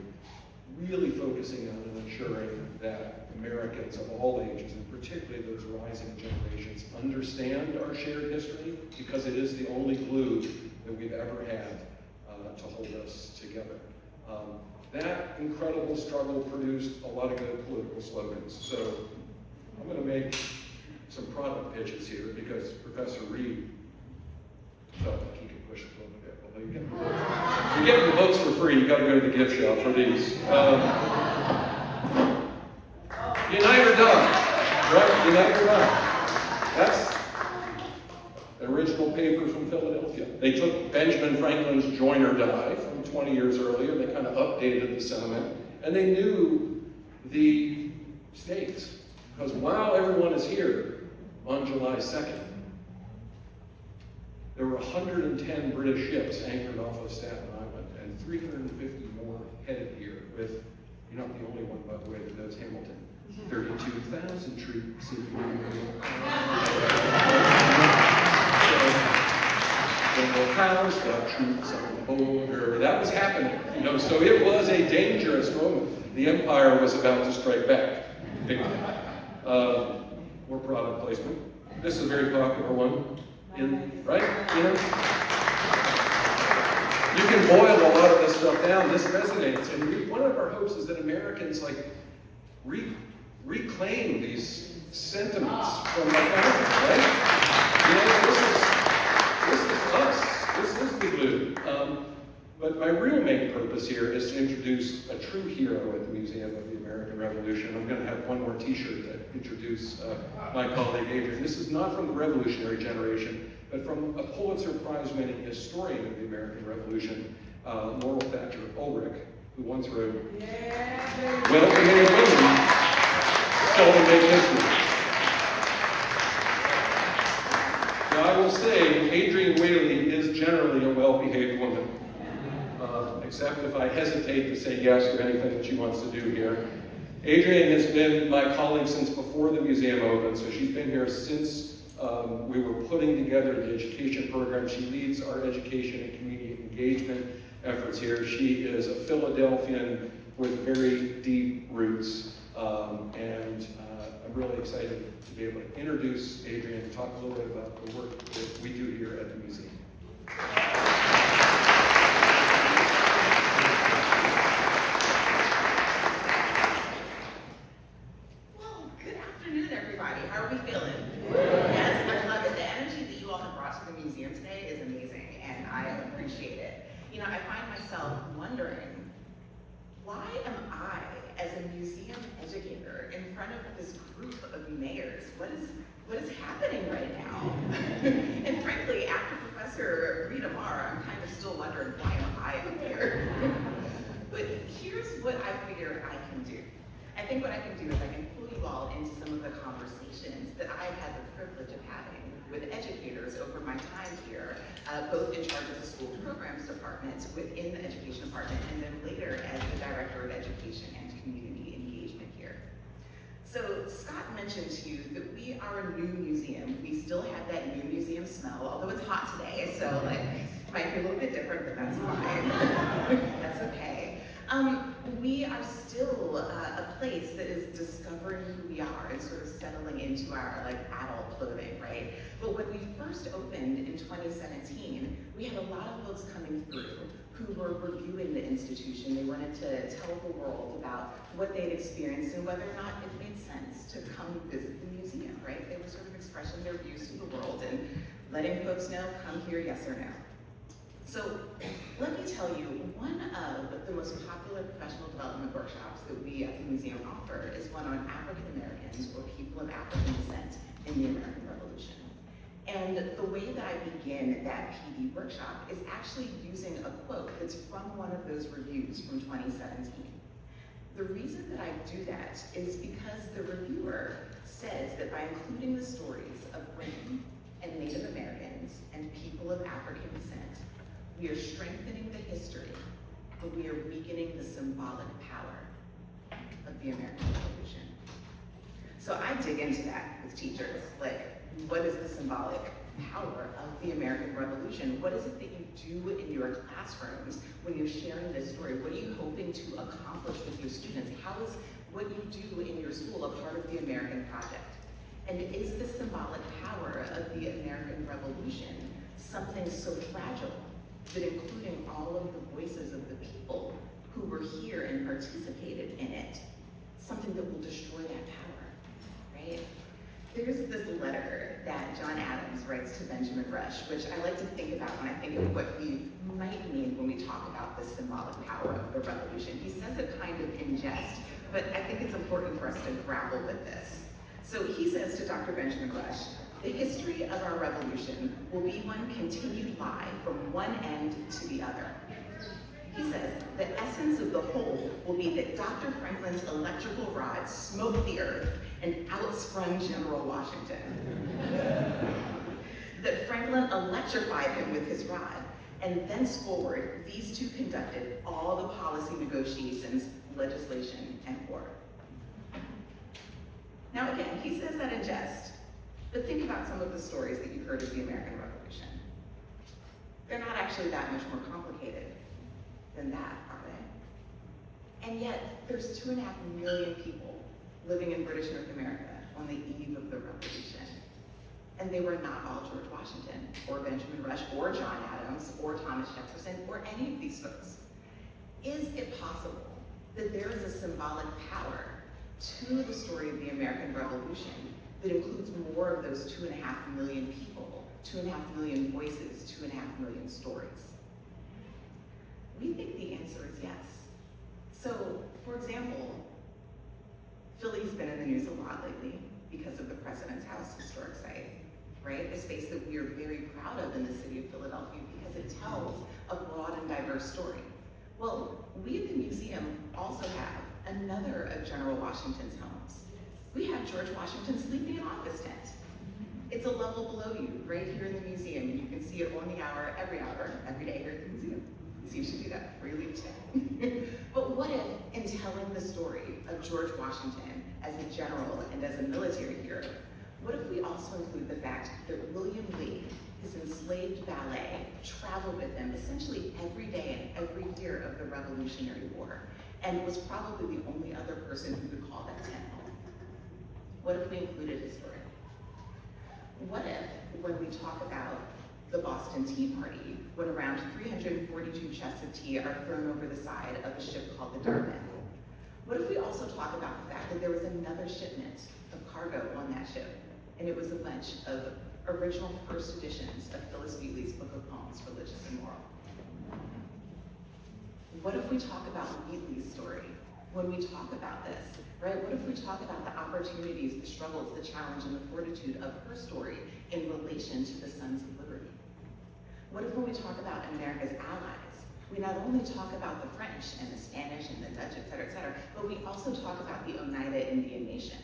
really focusing on and ensuring that Americans of all ages, and particularly those rising generations, understand our shared history, because it is the only glue that we've ever had to hold us together. That incredible struggle produced a lot of good political slogans. So I'm going to make some product pitches here, because Professor Reed felt like he could push it a little bit. Although you get your books for free, you got to go to the gift shop for these. Unite or die, right? Unite or die. That's the original paper from Philadelphia. They took Benjamin Franklin's Join or Die from 20 years earlier. They kind of updated the sentiment, and they knew the stakes. Because while everyone is here on July 2nd, there were 110 British ships anchored off of Staten Island, and 350 more headed here with, you're not the only one, by the way, that knows Hamilton. 32,000 troops in General House got troops on the border. That was happening, so it was a dangerous moment. The empire was about to strike back. Big time. More product placement. This is a very popular one, right? You can boil a lot of this stuff down. This resonates, and one of our hopes is that Americans reclaim these sentiments from our founders, right? This is us. This is the glue. But my real main purpose here is to introduce a true hero at the Museum of the American Revolution. I'm going to have one more T-shirt to introduce my colleague Adrian. This is not from the revolutionary generation, but from a Pulitzer Prize-winning historian of the American Revolution, Laurel Thatcher Ulrich, who once wrote, "Well-behaved women seldom make history." Now, I will say, Adrian Whaley is generally a well-behaved woman, except if I hesitate to say yes to anything that she wants to do here. Adrian has been my colleague since before the museum opened, so she's been here since we were putting together the education program. She leads our education and community engagement efforts here. She is a Philadelphian with very deep roots, and I'm really excited to be able to introduce Adrian and talk a little bit about the work that we do here at the museum. Well, good afternoon, everybody. How are we feeling? Yes, I love it. The energy that you all have brought to the museum today is amazing, and I appreciate it. I find myself wondering, why am I, as a museum educator, in front of this group of mayors? What is happening right now? And frankly, after Professor Rita Marr, I'm kind of still wondering, why am I up here? But here's what I figure I can do. I think what I can do is I can pull you all into some of the conversations that I've had the privilege of having with educators over my time here, both in charge of the school programs department within the education department, and then later as the director of education and community engagement here. So Scott mentioned to you that we are a new museum. We still have that new museum smell, although it's hot today, so it might be a little bit different, but that's fine. That's okay. we are still a place that is discovering who we are and sort of settling into our like adult clothing, right? But when we first opened in 2017, we had a lot of folks coming through who were reviewing the institution. They wanted to tell the world about what they'd experienced and whether or not it made sense to come visit the museum, right? They were sort of expressing their views to the world and letting folks know, come here, yes or no. So let me tell you, one of the most popular professional development workshops that we at the museum offer is one on African Americans or people of African descent in the American Revolution. And the way that I begin that PD workshop is actually using a quote that's from one of those reviews from 2017. The reason that I do that is because the reviewer says that by including the stories of women and Native Americans and people of African descent, we are strengthening the history, but we are weakening the symbolic power of the American Revolution. So I dig into that with teachers, like, what is the symbolic power of the American Revolution? What is it that you do in your classrooms when you're sharing this story? What are you hoping to accomplish with your students? How is what you do in your school a part of the American project? And is the symbolic power of the American Revolution something so fragile that including all of the voices of the people who were here and participated in it, something that will destroy that power, right? There's this letter that John Adams writes to Benjamin Rush, which I like to think about when I think of what we might mean when we talk about the symbolic power of the revolution. He says it kind of in jest, but I think it's important for us to grapple with this. So he says to Dr. Benjamin Rush, the history of our revolution will be one continued lie from one end to the other. He says, the essence of the whole will be that Dr. Franklin's electrical rod smoked the earth and outsprung General Washington. That Franklin electrified him with his rod, and thenceforward, these two conducted all the policy negotiations, legislation, and war. Now again, he says that in jest, but think about some of the stories that you've heard of the American Revolution. They're not actually that much more complicated than that, are they? And yet, there's 2.5 million people living in British North America on the eve of the Revolution. And they were not all George Washington, or Benjamin Rush, or John Adams, or Thomas Jefferson, or any of these folks. Is it possible that there is a symbolic power to the story of the American Revolution that includes more of those 2.5 million people, 2.5 million voices, 2.5 million stories? We think the answer is yes. So, for example, Philly's been in the news a lot lately because of the President's House historic site, right? A space that we are very proud of in the city of Philadelphia because it tells a broad and diverse story. Well, we at the museum also have another of General Washington's homes. We have George Washington sleeping in office tent. It's a level below you, right here in the museum, and you can see it on the hour, every day here at the museum. So you should do that before you leave today. But what if, in telling the story of George Washington as a general and as a military hero, what if we also include the fact that William Lee, his enslaved valet, traveled with him essentially every day and every year of the Revolutionary War, and was probably the only other person who could call that tent home? What if we included his story? What if, when we talk about the Boston Tea Party, when around 342 chests of tea are thrown over the side of a ship called the Dartmouth, what if we also talk about the fact that there was another shipment of cargo on that ship, and it was a bunch of original first editions of Phyllis Wheatley's Book of Poems, Religious and Moral? What if we talk about Wheatley's story when we talk about this, right? What if we talk about the opportunities, the struggles, the challenge, and the fortitude of her story in relation to the Sons of Liberty? What if when we talk about America's allies, we not only talk about the French and the Spanish and the Dutch, et cetera, but we also talk about the Oneida Indian Nation,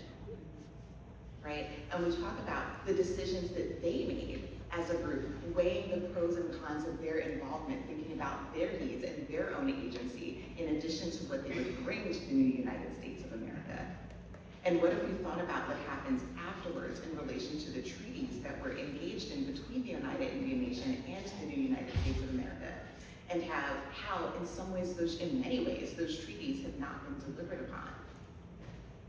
right? And we talk about the decisions that they made as a group, weighing the pros and cons of their involvement, thinking about their needs and their own agency, in addition to what they would bring to the new United States of America. And what if we thought about what happens afterwards in relation to the treaties that were engaged in between the Oneida Indian Nation and the new United States of America? And and how in some ways, in many ways, those treaties have not been delivered upon.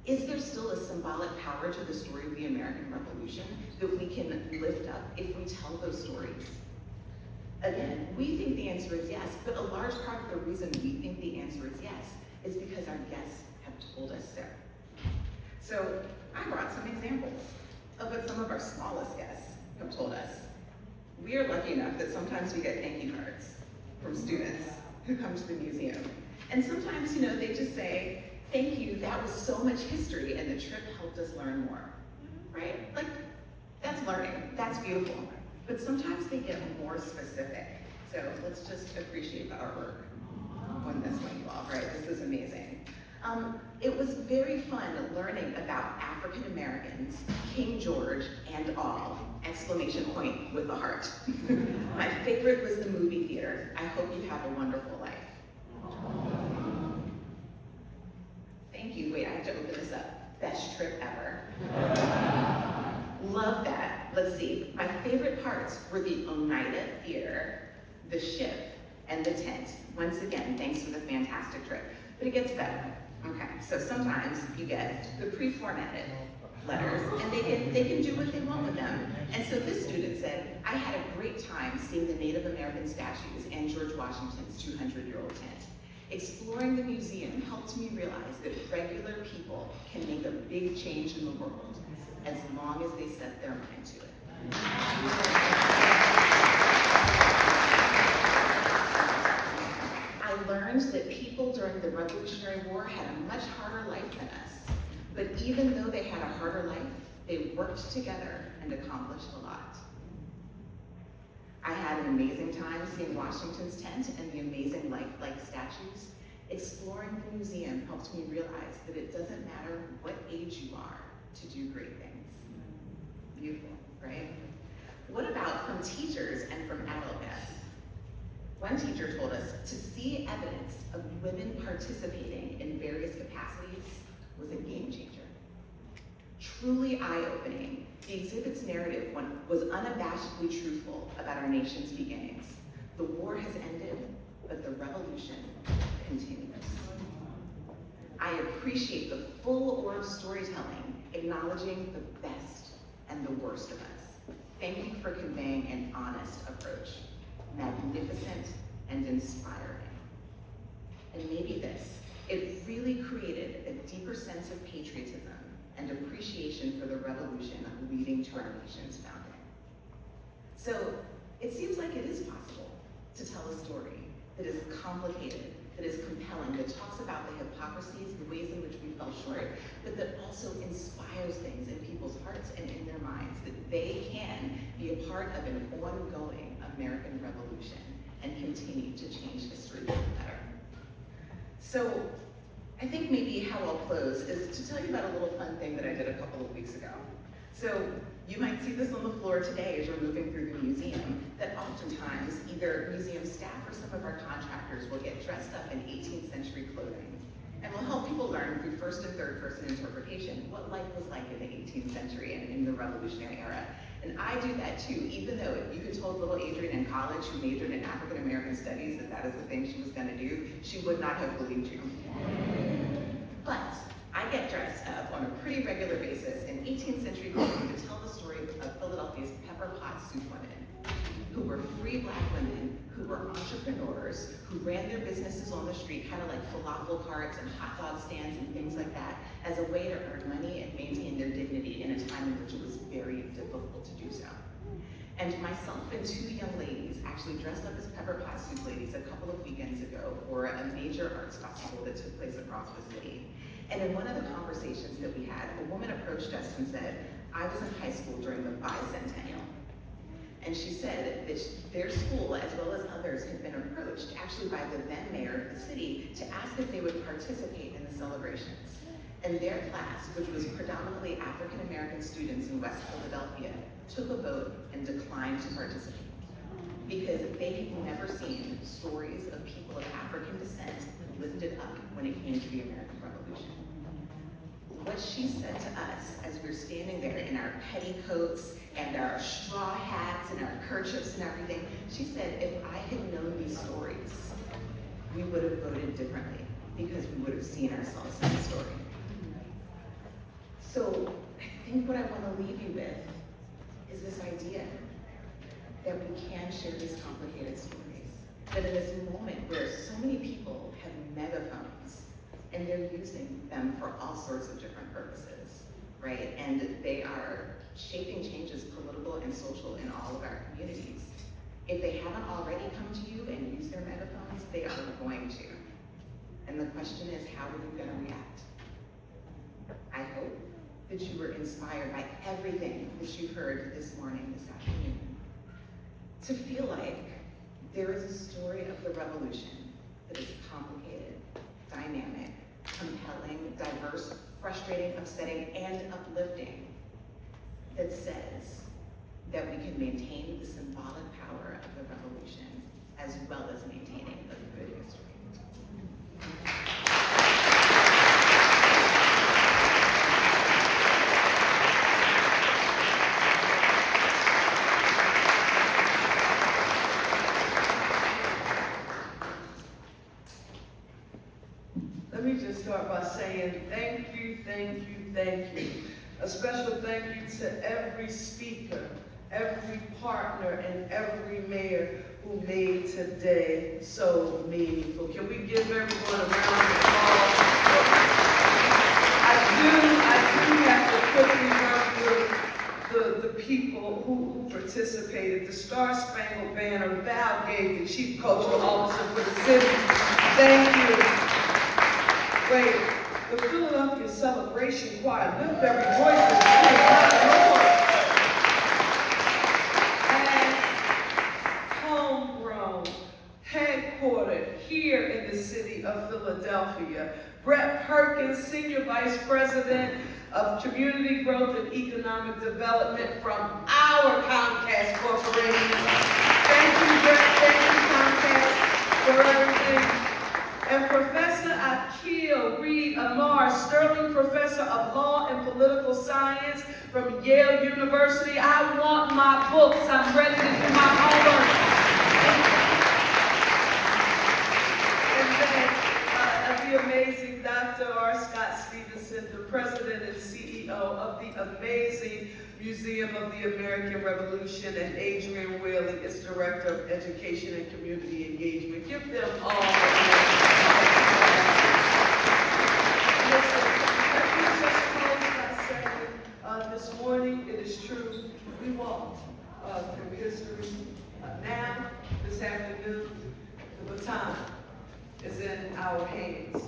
Is there still a symbolic power to the story of the American Revolution that we can lift up if we tell those stories? Again, we think the answer is yes, but a large part of the reason we think the answer is yes is because our guests have told us so. So I brought some examples of what some of our smallest guests have told us. We are lucky enough that sometimes we get thank you cards from students who come to the museum. And sometimes, they just say, thank you, that was so much history and the trip helped us learn more, right? Like, that's learning, that's beautiful. But sometimes they get more specific. So let's just appreciate the artwork on this one, you all, right? This is amazing. It was very fun learning about African Americans, King George and all, exclamation point with a heart. My favorite was the movie theater. I hope you have a wonderful life. Thank you, wait, I have to open this up. Best trip ever. Love that. Let's see, my favorite parts were the Oneida Theater, the ship, and the tent. Once again, thanks for the fantastic trip. But it gets better. Okay, so sometimes you get the pre-formatted letters, and they can do what they want with them. And so this student said, I had a great time seeing the Native American statues and George Washington's 200-year-old tent. Exploring the museum helped me realize that regular people can make a big change in the world as long as they set their mind to it. I learned that people during the Revolutionary War had a much harder life than us. But even though they had a harder life, they worked together and accomplished a lot. I had an amazing time seeing Washington's tent and the amazing lifelike statues. Exploring the museum helped me realize that it doesn't matter what age you are to do great things. Beautiful, right? What about from teachers and from adult guests? One teacher told us to see evidence of women participating in various capacities was a game changer. Truly eye-opening, the exhibit's narrative was unabashedly truthful about our nation's beginnings. The war has ended, but the revolution continues. I appreciate the full orb storytelling, acknowledging the best and the worst of us. Thank you for conveying an honest approach, magnificent and inspiring. And maybe this, it really created a deeper sense of patriotism and appreciation for the revolution leading to our nation's founding. So it seems like it is possible to tell a story that is complicated, that is compelling, that talks about the hypocrisies, the ways in which we fell short, but that also inspires things in people's hearts and in their minds, that they can be a part of an ongoing American revolution and continue to change history for the better. So I think maybe how I'll close is to tell you about a little fun thing that I did a couple of weeks ago. So you might see this on the floor today as you're moving through the museum, that oftentimes either museum staff or some of our contractors will get dressed up in 18th century clothing. And we'll help people learn through first and third person interpretation what life was like in the 18th century and in the Revolutionary era. And I do that too, even though if you had told little Adrian in college who majored in African American studies that that is the thing she was gonna do, she would not have believed you. But I get dressed up on a pretty regular basis in 18th century clothing to tell the story of Philadelphia's pepper pot soup women, who were free black women, who were entrepreneurs, who ran their businesses on the street, kind of like falafel carts and hot dog stands and things like that, as a way to earn money and maintain their dignity in a time in which it was very difficult to do so. And myself and two young ladies actually dressed up as pepper pot soup ladies a couple of weekends ago for a major arts festival that took place across the city. And in one of the conversations that we had, a woman approached us and said, I was in high school during the bicentennial. And she said that their school, as well as others, had been approached actually by the then mayor of the city to ask if they would participate in the celebrations. And their class, which was predominantly African American students in West Philadelphia, took a vote and declined to participate because they had never seen stories of people of African descent lifted up when it came to the American Revolution. what she said to us as we were standing there in our petticoats and our straw hats and our kerchiefs and everything, she said, if I had known these stories, we would have voted differently because we would have seen ourselves in the story. So I think what I want to leave you with is this idea that we can share these complicated stories. That in this moment where so many people have megaphones and they're using them for all sorts of different purposes, right? And they are shaping changes, political and social, in all of our communities. If they haven't already come to you and used their megaphones, they are going to. And the question is, how are you going to react? I hope that you were inspired by everything that you heard this morning, this afternoon, to feel like there is a story of the revolution that is complicated, dynamic, compelling, diverse, frustrating, upsetting, and uplifting, that says that we can maintain the symbolic power of the revolution as well as maintaining the good history. Let me just start by saying thank you, thank you, thank you. A special thank you to every speaker, every partner, and every mayor who made today so meaningful. Can we give everyone a round of applause? I do have to quickly run through the people who participated. The Star-Spangled Banner, Val Gay, the Chief Cultural Officer for the city. Thank you. Wait, the Philadelphia Celebration Choir, lift every voice and sing out Lord. And homegrown, headquartered here in the city of Philadelphia, Bret Perkins, Senior Vice President of Community Growth and Economic Development from our Comcast Corporation. Thank you, Bret, thank you, Comcast, for everything. And Professor Akil Reed Amar, Sterling Professor of Law and Political Science from Yale University. I want my books. I'm ready to do my homework. And then the amazing Dr. R. Scott Stevenson, the President and CEO of the amazing Museum of the American Revolution, and Adrian Whaley is Director of Education and Community Engagement. Give them all a this morning, it is true, we walked through history. Now, this afternoon, the baton is in our hands.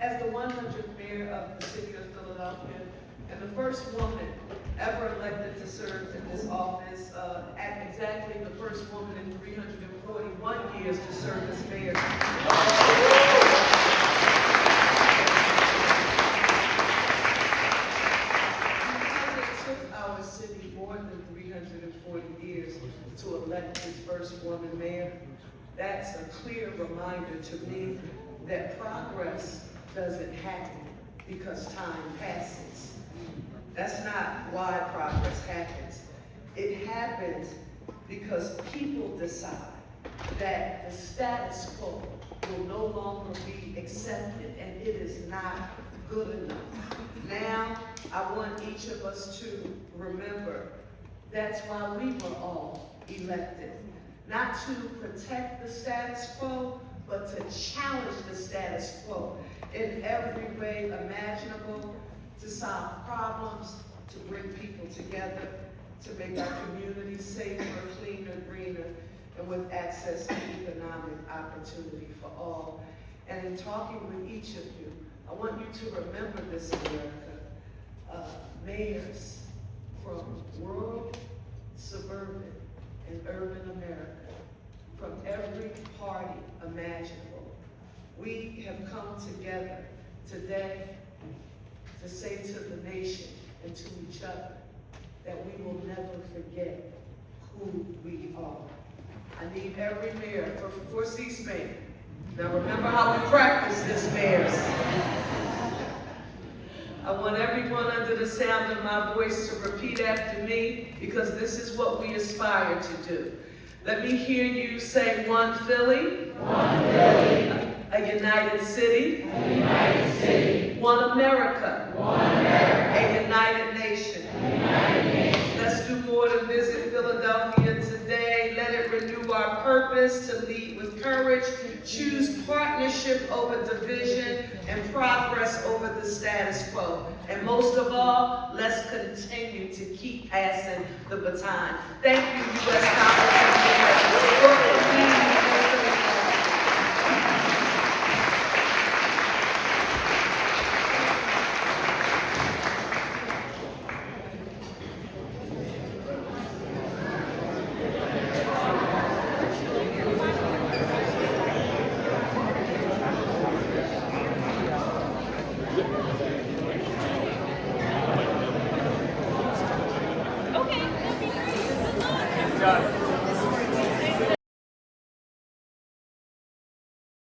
As the 100th mayor of the city of Philadelphia, and the first woman ever elected to serve in this office, at exactly the first woman in 341 years to serve as mayor. Our city more than 340 years to elect its first woman mayor. That's a clear reminder to me that progress doesn't happen because time passes. That's not why progress happens. It happens because people decide that the status quo will no longer be accepted and it is not good enough. Now, I want each of us to remember that's why we were all elected. Not to protect the status quo, but to challenge the status quo in every way imaginable, to solve problems, to bring people together, to make our communities safer, cleaner, greener, and with access to economic opportunity for all. And in talking with each of you, I want you to remember this, America. Mayors from rural, suburban, and urban America, from every party imaginable, we have come together today to say to the nation and to each other that we will never forget who we are. I need every mayor for C-SPAN. Now remember how we practice this, mayors. I want everyone under the sound of my voice to repeat after me, because this is what we aspire to do. Let me hear you say, one Philly. One Philly. A united city. A united city. One America. One America. A united nation. A united nation. Let's do more to visit Philadelphia today. Let it renew our purpose to lead with courage, choose partnership over division, and progress over the status quo. And most of all, let's continue to keep passing the baton. Thank you, U.S. Congress.